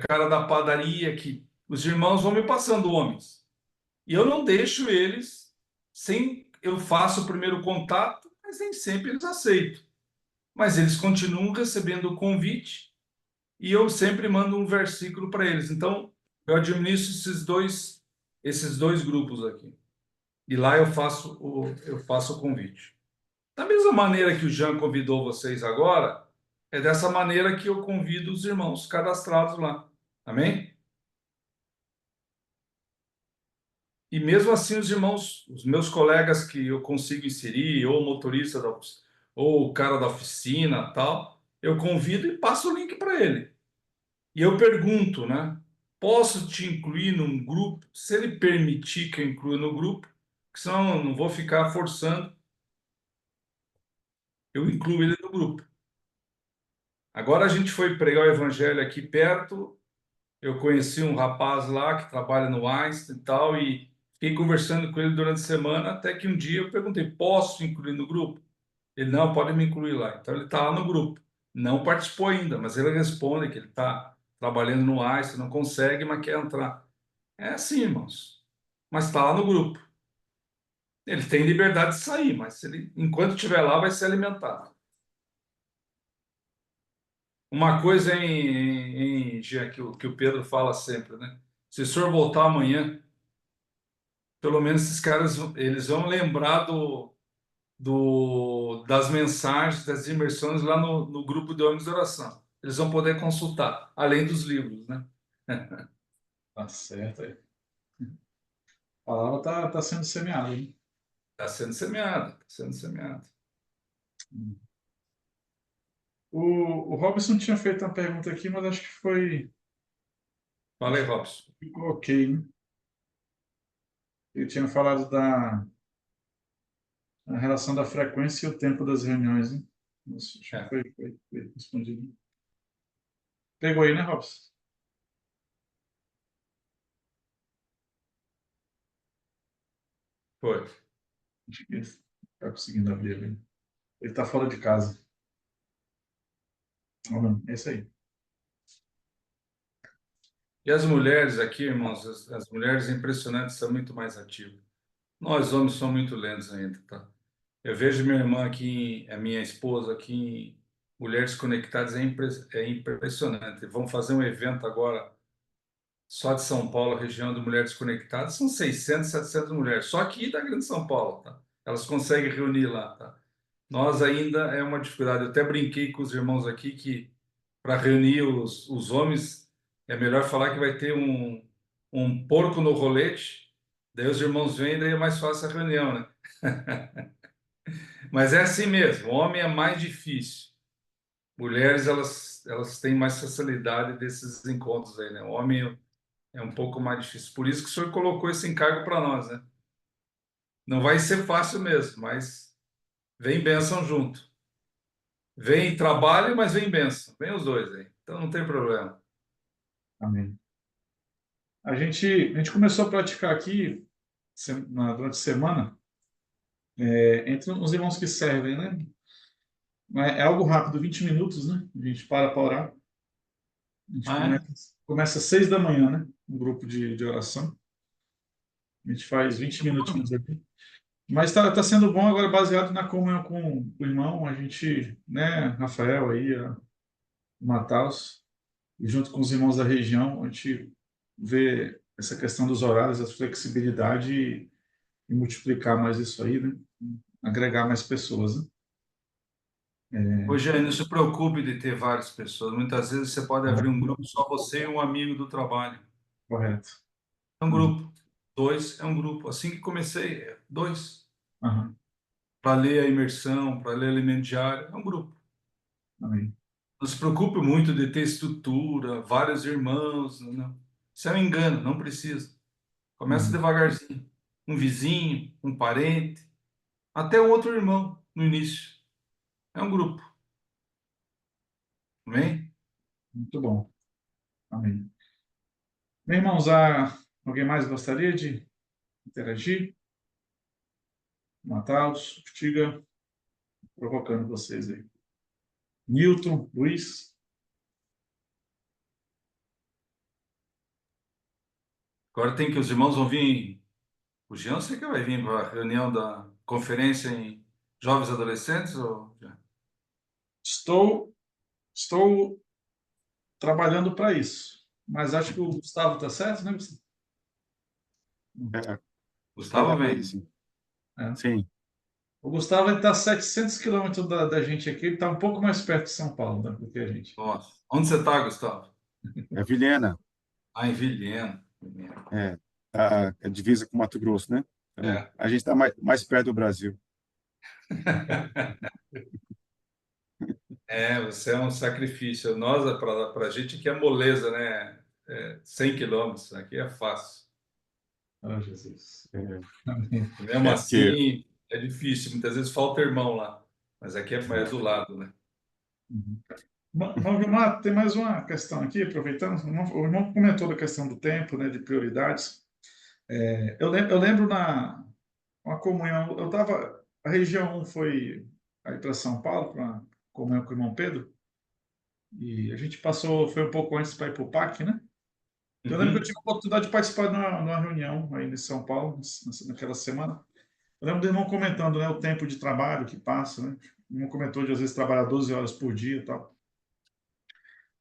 cara da padaria, que os irmãos vão me passando homens. E eu não deixo eles sem... Eu faço o primeiro contato, mas nem sempre eles aceitam. Mas eles continuam recebendo o convite e eu sempre mando um versículo para eles. Então, eu administro esses dois grupos aqui. E lá eu faço o convite. Da mesma maneira que o Jean convidou vocês agora, é dessa maneira que eu convido os irmãos cadastrados lá. Amém? E mesmo assim, os irmãos, os meus colegas que eu consigo inserir, ou o motorista, ou o cara da oficina, tal, eu convido e passo o link para ele. E eu pergunto, né? Posso te incluir num grupo? Se ele permitir que eu inclua no grupo, senão eu não vou ficar forçando, eu incluo ele no grupo. Agora a gente foi pregar o evangelho aqui perto, eu conheci um rapaz lá que trabalha no Einstein e tal, e fiquei conversando com ele durante a semana, até que um dia eu perguntei, posso incluir no grupo? Ele, não, pode me incluir lá. Então ele está lá no grupo. Não participou ainda, mas ele responde que ele está trabalhando no Einstein, não consegue, mas quer entrar. É assim, irmãos. Mas está lá no grupo. Ele tem liberdade de sair, mas ele, enquanto estiver lá, vai ser alimentado. Uma coisa Jean, que o Pedro fala sempre, né? Se o senhor voltar amanhã, pelo menos esses caras eles vão lembrar das mensagens, das imersões lá no grupo de Homens de Oração. Eles vão poder consultar, além dos livros, né? Tá certo aí. A palavra tá sendo semeada, hein? Está sendo semeado, está sendo semeado. O Robson tinha feito uma pergunta aqui, mas acho que Fala aí, Robson. ficou ok, né? Ele tinha falado a relação da frequência e o tempo das reuniões, hein? Nossa, acho que foi respondido. Pegou aí, né, Robson? Foi. Acho que está conseguindo abrir ali. Ele está fora de casa. É isso aí. E as mulheres aqui, irmãos, as mulheres impressionantes são muito mais ativas. Nós, homens, somos muito lentos ainda, tá? Eu vejo minha irmã aqui, a minha esposa aqui, em Mulheres Conectadas, é impressionante. Vamos fazer um evento agora, só de São Paulo, região de Mulheres Conectadas, são 600, 700 mulheres, só aqui da Grande São Paulo, tá? Elas conseguem reunir lá, tá? Nós ainda é uma dificuldade. Eu até brinquei com os irmãos aqui que para reunir os homens é melhor falar que vai ter um porco no rolete, daí os irmãos vêm, daí é mais fácil a reunião, né? Mas é assim mesmo, homem é mais difícil. Mulheres, elas têm mais facilidade desses encontros aí, né? O homem é um pouco mais difícil. Por isso que o senhor colocou esse encargo para nós, né? Não vai ser fácil mesmo, mas vem bênção junto. Vem trabalho, mas vem bênção. Vem os dois aí. Então não tem problema. Amém. A gente começou a praticar aqui durante a semana entre os irmãos que servem, né? É algo rápido, 20 minutos, né? A gente para orar. A gente Ah, começa às 6 da manhã, né? um grupo de oração. A gente faz 20 minutinhos aqui. Mas está sendo bom agora, baseado na comunhão com o irmão, a gente, né, Rafael aí, o Mataus, e junto com os irmãos da região, a gente vê essa questão dos horários, a flexibilidade e multiplicar mais isso aí, né? Agregar mais pessoas, né? Hoje, não se preocupe de ter várias pessoas. Muitas vezes você pode abrir um grupo só você e um amigo do trabalho. Correto. É um grupo. 2 é um grupo. Assim que comecei, 2. Aham. Para ler a imersão, para ler alimento diário, é um grupo. Amém. Não se preocupe muito de ter estrutura, vários irmãos. Não. Isso é um engano, não precisa. Começa devagarzinho. Um vizinho, um parente, até um outro irmão no início. É um grupo. Amém? Muito bom. Amém. Meus irmãos, alguém mais gostaria de interagir? Mataus, Tiga, provocando vocês aí. Newton, Luiz. Agora tem que os irmãos vão vir. O Jean, sei que vai vir para a reunião da conferência em jovens e adolescentes? Ou... Estou trabalhando para isso, mas acho que o Gustavo está certo, né, Gustavo? É, Gustavo aí, vem. sim. É. Sim. O Gustavo está a 700 quilômetros da gente aqui, ele está um pouco mais perto de São Paulo, né, do que a gente. Nossa. Onde você está, Gustavo? É Vilhena, Ah, em Vilhena. a divisa com Mato Grosso, né? Então, É. a gente está mais perto do Brasil. Você é um sacrifício. Nós, para a gente aqui é moleza, né? 100 quilômetros, aqui é fácil. Oh, Jesus. É, Amém. E mesmo porque assim, é difícil. Muitas vezes falta irmão lá. Mas aqui é do lado, né? Uhum. Irmão Gilmar, tem mais uma questão aqui, aproveitando. O irmão comentou da questão do tempo, né, de prioridades. Eu lembro na uma comunhão, eu estava, a região 1 foi aí para São Paulo, para comunhão com o irmão Pedro, e a gente passou, foi um pouco antes para ir para o PAC, né? Eu lembro que eu tive a oportunidade de participar de uma reunião aí em São Paulo, naquela semana. Eu lembro do irmão comentando, né, o tempo de trabalho que passa, né? O irmão comentou de às vezes trabalhar 12 horas por dia e tal.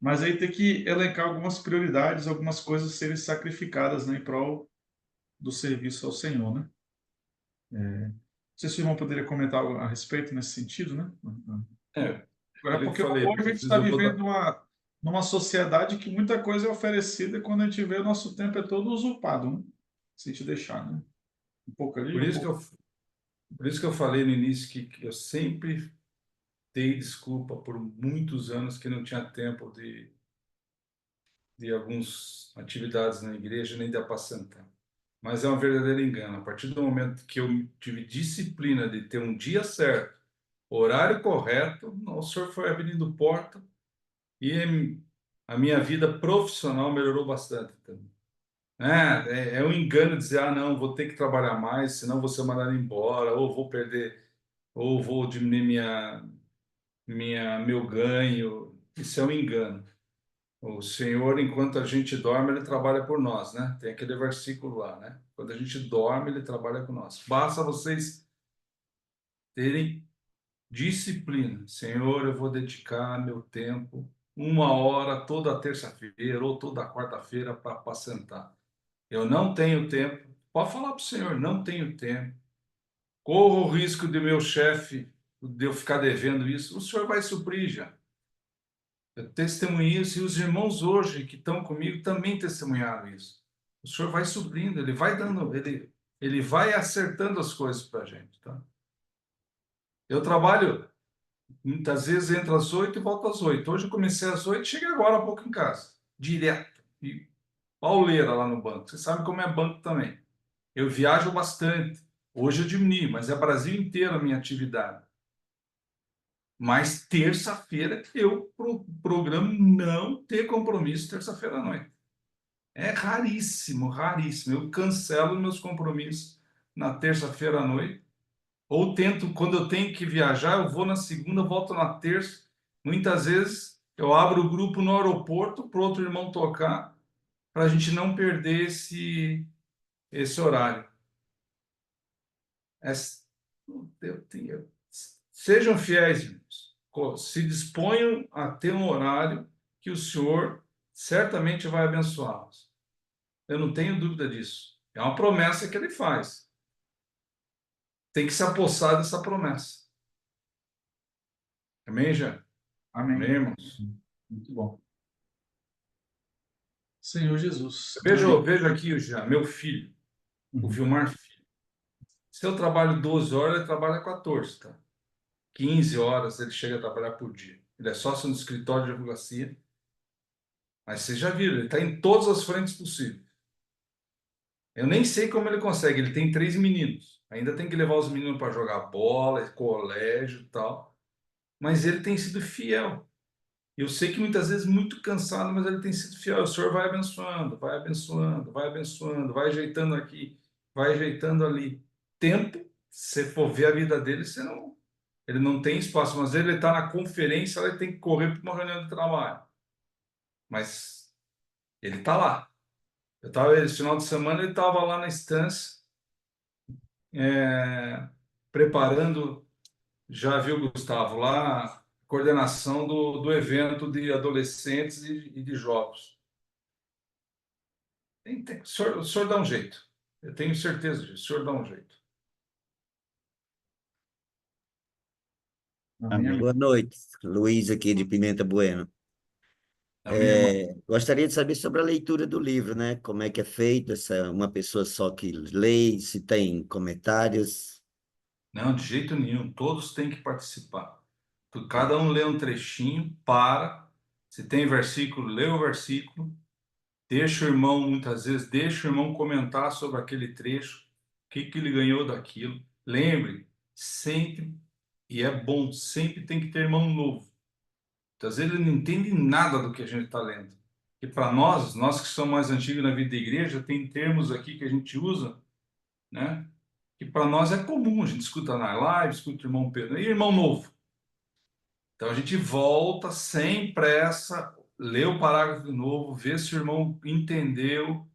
Mas aí tem que elencar algumas prioridades, algumas coisas serem sacrificadas, né, em prol do serviço ao Senhor, né? Não sei se o irmão poderia comentar algo a respeito nesse sentido, né? É Falei que porque falei, hoje a gente muitas vezes está eu vou vivendo numa sociedade que muita coisa é oferecida e quando a gente vê o nosso tempo é todo usurpado, né? Se a gente deixar, né? Um pouco ali, por um isso que pouco. por isso que eu falei no início que eu sempre dei desculpa por muitos anos que não tinha tempo de algumas atividades na igreja nem de apacentar. Mas é um verdadeiro engano. A partir do momento que eu tive disciplina de ter um dia certo, horário correto, o Senhor foi abrindo porta e a minha vida profissional melhorou bastante também. É um engano dizer, não, vou ter que trabalhar mais, senão vou ser mandado embora, ou vou perder, ou vou diminuir meu ganho. Isso é um engano. O Senhor, enquanto a gente dorme, Ele trabalha por nós, né? Tem aquele versículo lá, né? Quando a gente dorme, Ele trabalha por nós. Basta vocês terem disciplina. Senhor, eu vou dedicar meu tempo, 1 hora toda terça-feira ou toda quarta-feira para apacentar. Eu não tenho tempo. Pode falar para o Senhor, não tenho tempo. Corro o risco de meu chefe, de eu ficar devendo isso. O Senhor vai suprir já. Eu testemunhei isso e os irmãos hoje que estão comigo também testemunharam isso. O Senhor vai suprindo, Ele vai dando, Ele vai acertando as coisas para a gente, tá? Eu trabalho muitas vezes entre as 8 e volto às 8. Hoje eu comecei às 8 e cheguei agora há pouco em casa, direto. E pauleira lá no banco. Você sabe como é banco também. Eu viajo bastante. Hoje eu diminui, mas é Brasil inteiro a minha atividade. Mas terça-feira eu programo não ter compromisso terça-feira à noite. É raríssimo, raríssimo. Eu cancelo meus compromissos na terça-feira à noite. Ou tento, quando eu tenho que viajar, eu vou na segunda, volto na terça. Muitas vezes eu abro o grupo no aeroporto para outro irmão tocar. para a gente não perder esse horário. Es- Sejam fiéis, irmãos. Se disponham a ter um horário que o Senhor certamente vai abençoá-los. Eu não tenho dúvida disso. É uma promessa que ele faz. Tem que se apossar dessa promessa. Amém, Jean? Amém, Amém. irmãos? Muito bom. Senhor Jesus. Veja, Amém. veja aqui, Jean, meu filho, o Uhum. Vilmar Filho. Se eu trabalho 12 horas, ele trabalha 14, tá? 15 horas ele chega a trabalhar por dia. Ele é sócio no escritório de advocacia. Mas vocês já viram, ele está em todas as frentes possíveis. Eu nem sei como ele consegue. Ele tem 3 meninos. Ainda tem que levar os meninos para jogar bola, colégio e tal. Mas ele tem sido fiel. Eu sei que muitas vezes muito cansado, mas ele tem sido fiel. O Senhor vai abençoando, vai abençoando, vai abençoando, vai ajeitando aqui, vai ajeitando ali. Tempo, se você for ver a vida dele, você não, ele não tem espaço. Mas ele está na conferência, ele tem que correr para uma reunião de trabalho. Mas ele está lá. Eu tava, esse final de semana ele estava lá na instância, preparando, já viu, Gustavo, lá, coordenação do evento de adolescentes e de jovens. O senhor dá um jeito. Eu tenho certeza disso. O senhor dá um jeito. Amém, Amém. amém. Boa noite, Luiz aqui de Pimenta Bueno. Amém, irmão? Gostaria de saber sobre a leitura do livro, né? Como é que é feito, uma pessoa só que lê, se tem comentários. Não, de jeito nenhum. Todos têm que participar. Cada um lê um trechinho, para. Se tem versículo, lê o versículo. Deixa o irmão, muitas vezes, deixa o irmão comentar sobre aquele trecho, o que que ele ganhou daquilo. Lembre, sempre, e é bom, sempre tem que ter irmão novo. Muitas vezes ele não entende nada do que a gente está lendo. E para nós que somos mais antigos na vida da igreja, tem termos aqui que a gente usa, né? Que para nós é comum, a gente escuta na live, escuta o irmão Pedro, e irmão novo. Então a gente volta sem pressa, lê o parágrafo de novo, vê se o irmão entendeu,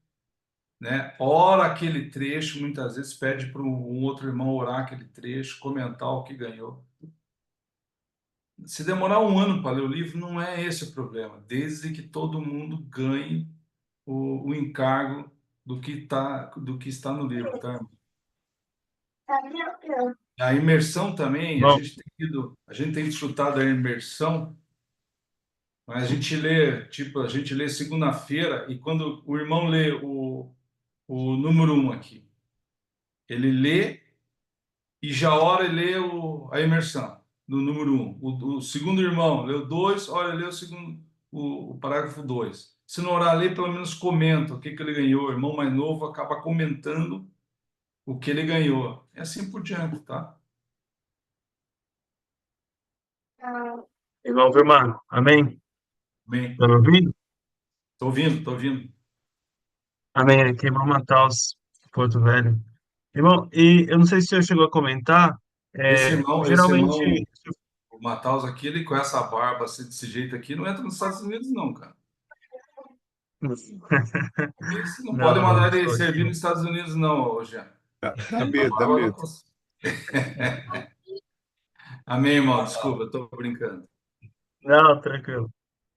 né? Ora aquele trecho, muitas vezes pede para um outro irmão orar aquele trecho, comentar o que ganhou. Se demorar um ano para ler o livro, não é esse o problema, desde que todo mundo ganhe o encargo do que está no livro, tá? A imersão também, Bom, a gente tem disputado a imersão, mas a gente lê, tipo, a gente lê segunda-feira e quando o irmão lê o número um aqui, ele lê e já ora e lê a imersão do número um. O segundo irmão leu dois, ora e lê o segundo, o parágrafo dois. Se não orar, lê, pelo menos comenta o que que ele ganhou. O irmão mais novo acaba comentando o que ele ganhou. E assim por diante, tá? irmão Vilmar, amém? Bem, Tá me ouvindo? tô ouvindo, tô ouvindo. Amém, aqui, irmão Mataus, Porto Velho. Irmão, e eu não sei se o senhor chegou a comentar, Esse geralmente, irmão, o Mataus aqui, ele com essa barba assim, desse jeito aqui, não entra nos Estados Unidos, não, cara. Esse não pode não, não, mandar ele estou servir aqui. nos Estados Unidos, não, Jean. Dá A medo, dá barba não medo. consegue. Amém, irmão, desculpa, eu tô brincando. Não, tranquilo.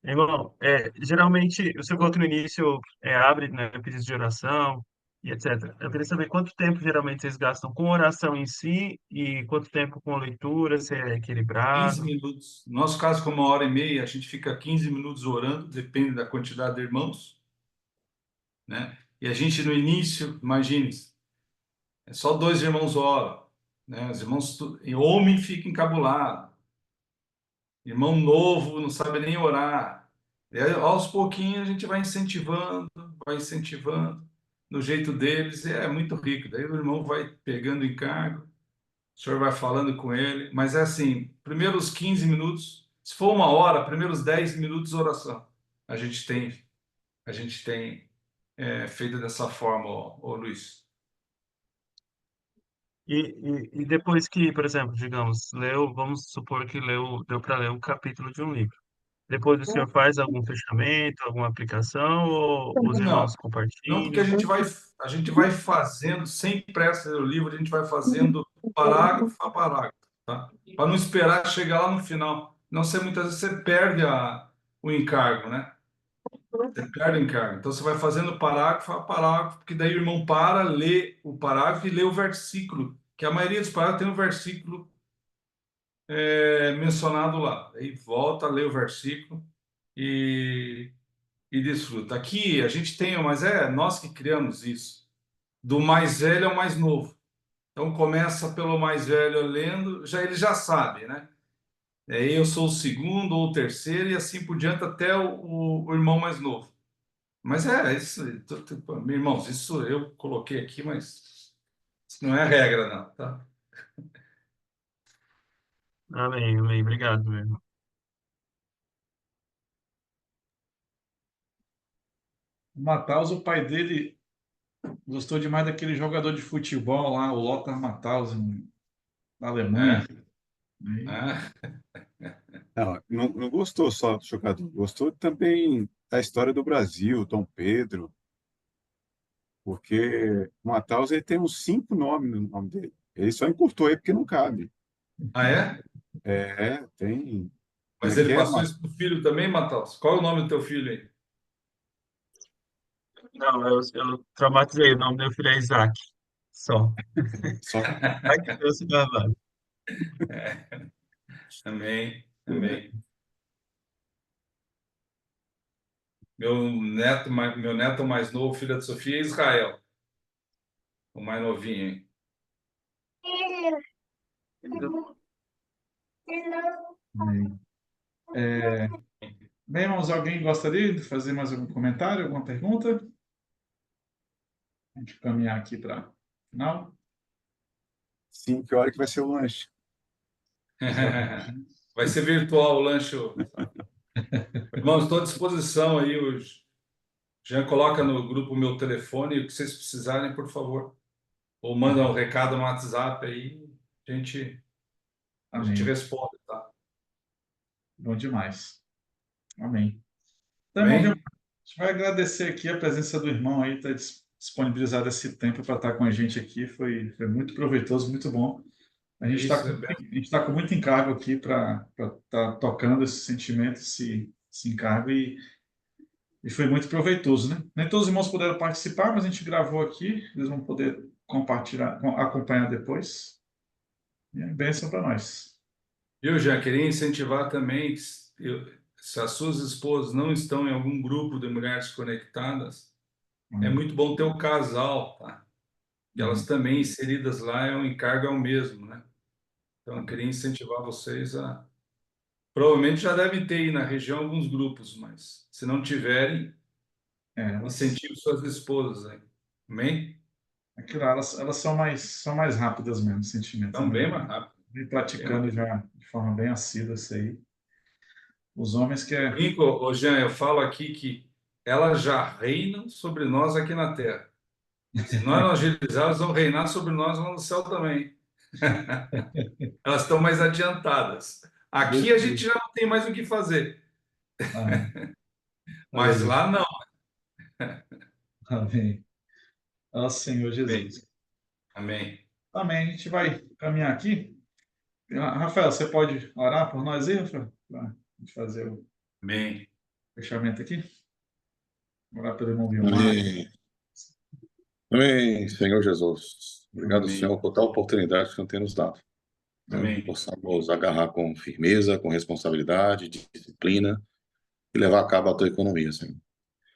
Irmão, geralmente, você falou que no início abre, né, pedidos de oração e etc. Eu queria saber quanto tempo geralmente vocês gastam com oração em si e quanto tempo com leitura, se é 15 equilibrado. minutos. No nosso caso, como 1 hora e meia, a gente fica 15 minutos orando, depende da quantidade de irmãos, né? E a gente, no início, imagine, é só 2 irmãos oram, né? Os irmãos, e homem fica encabulado, irmão novo não sabe nem orar. E aí, aos pouquinhos a gente vai incentivando, no jeito deles, e é muito rico. Daí o irmão vai pegando encargo, o senhor vai falando com ele, mas é assim, primeiros 15 minutos, se for 1 hora, primeiros 10 minutos oração. A gente tem, a gente tem feito dessa forma, ô Luiz. E depois que, por exemplo, digamos, leu, vamos supor que leu, deu para ler um capítulo de um livro. Depois o senhor faz algum fechamento, alguma aplicação, ou os irmãos Não, não, porque compartilham? a gente vai fazendo, sem pressa no livro, a gente vai fazendo parágrafo a parágrafo, tá? Para não esperar chegar lá no final. Não sei, muitas vezes você perde o encargo, né? Você perde o encargo. Então você vai fazendo parágrafo a parágrafo, porque daí o irmão para, lê o parágrafo e lê o versículo, que a maioria dos parágrafos tem um versículo mencionado lá. Aí volta, lê o versículo e desfruta. Aqui a gente tem, mas é nós que criamos isso, do mais velho ao mais novo. Então começa pelo mais velho lendo, ele já sabe, né? Eu sou o segundo ou o terceiro e assim por diante até o irmão mais novo. Mas isso, irmãos, isso eu coloquei aqui, mas isso não é regra, não, tá? Amém, amém. Obrigado, meu irmão. O Matheus, o pai dele gostou demais daquele jogador de futebol lá, o Lothar Matthaus, na Alemanha. É, Aí, é, Não gostou só do jogador, gostou também da história do Brasil, Dom Pedro, porque o Mataus ele tem uns 5 nomes no nome dele. Ele só encurtou aí porque não cabe. Ah, é? Tem. Como Mas é que ele é? passou isso pro filho também, Matheus? Qual é o nome do teu filho aí? Não, eu traumatizei. O nome do meu filho é Isaac. Só. Só Ai, que Deus se gravado. Amém, amém. Meu neto mais novo, filho da Sofia, é Israel. O mais novinho, hein? bem, bem, irmãos, alguém gostaria de fazer mais algum comentário, alguma pergunta? A gente caminhar aqui para o final. sim, que hora que vai ser o lanche. Vai ser virtual o lanche. Irmãos, estou à disposição aí. O Jean coloca no grupo o meu telefone, o que vocês precisarem, por favor. Ou manda um recado no WhatsApp aí, a gente Amém. responde, tá? Bom demais. Amém. Então, irmão, a Amém? gente vai agradecer aqui a presença do irmão aí, ter disponibilizado esse tempo para estar com a gente aqui. Foi muito proveitoso, muito bom. A gente está Isso, com, a gente tá com muito encargo aqui para estar tocando esse sentimento, esse encargo, e foi muito proveitoso, né? Nem todos os irmãos puderam participar, mas a gente gravou aqui, eles vão poder compartilhar, acompanhar depois. E é bênção para nós. Eu já queria incentivar também, se as suas esposas não estão em algum grupo de mulheres conectadas, é muito bom ter o casal, tá? Que elas também inseridas lá, o encargo é o mesmo, né? Então, eu queria incentivar vocês a... Provavelmente já devem ter aí na região alguns grupos, mas se não tiverem, incentive suas esposas aí. Amém? Aquilo, elas são mais rápidas mesmo, o sentimento. Então, bem mais rápido. Vem praticando já de forma bem assídua isso aí. Os homens que é. Brinco, ô Jean, eu falo aqui que elas já reinam sobre nós aqui na Terra. Se nós não agilizar, elas vão reinar sobre nós lá no céu também. Elas estão mais adiantadas. Aqui a gente já não tem mais o que fazer, mas lá não. Amém. Ó Senhor Amém. Jesus. Amém. Amém. A gente vai caminhar aqui. Rafael, você pode orar por nós aí, Rafael? Para a gente fazer o Amém. fechamento aqui. Orar pelo irmão Vilmar. Amém. Amém, Senhor Jesus. Obrigado, Amém. Senhor, por tal oportunidade que o Senhor tem nos dado. Amém. Que possamos agarrar com firmeza, com responsabilidade, disciplina e levar a cabo a tua economia, Senhor.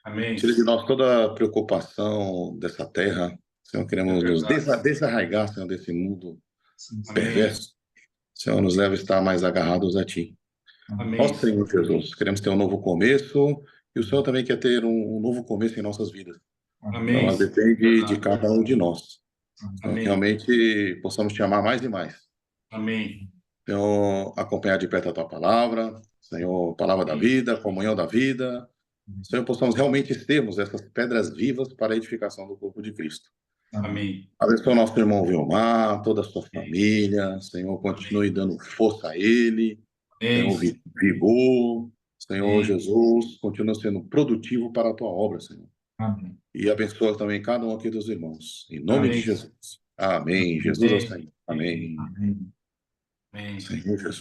Amém. Tira de nós toda a preocupação dessa terra. Senhor, queremos nos desarraigar, Senhor, desse mundo perverso. Senhor, nos leva a estar mais agarrados a Ti. Amém. Ó Senhor Jesus, queremos ter um novo começo e o Senhor também quer ter um novo começo em nossas vidas. Amém. Então, depende de cada um de nós. Então, Amém. realmente possamos te amar mais e mais. Amém. Senhor, acompanhar de perto a tua palavra, Senhor, palavra da vida, comunhão da vida. Senhor, possamos realmente sermos essas pedras vivas para a edificação do corpo de Cristo. Amém. Abençoa o nosso irmão Vilmar, toda a sua família. Senhor, continue dando força a ele. Senhor, vigor. Senhor Amém. Jesus, continua sendo produtivo para a tua obra, Senhor. Amém. E abençoa também cada um aqui dos irmãos. Em nome de Amém. Jesus. Amém. Jesus é o Amém. Senhor. Amém. Amém. Amém. Senhor Jesus.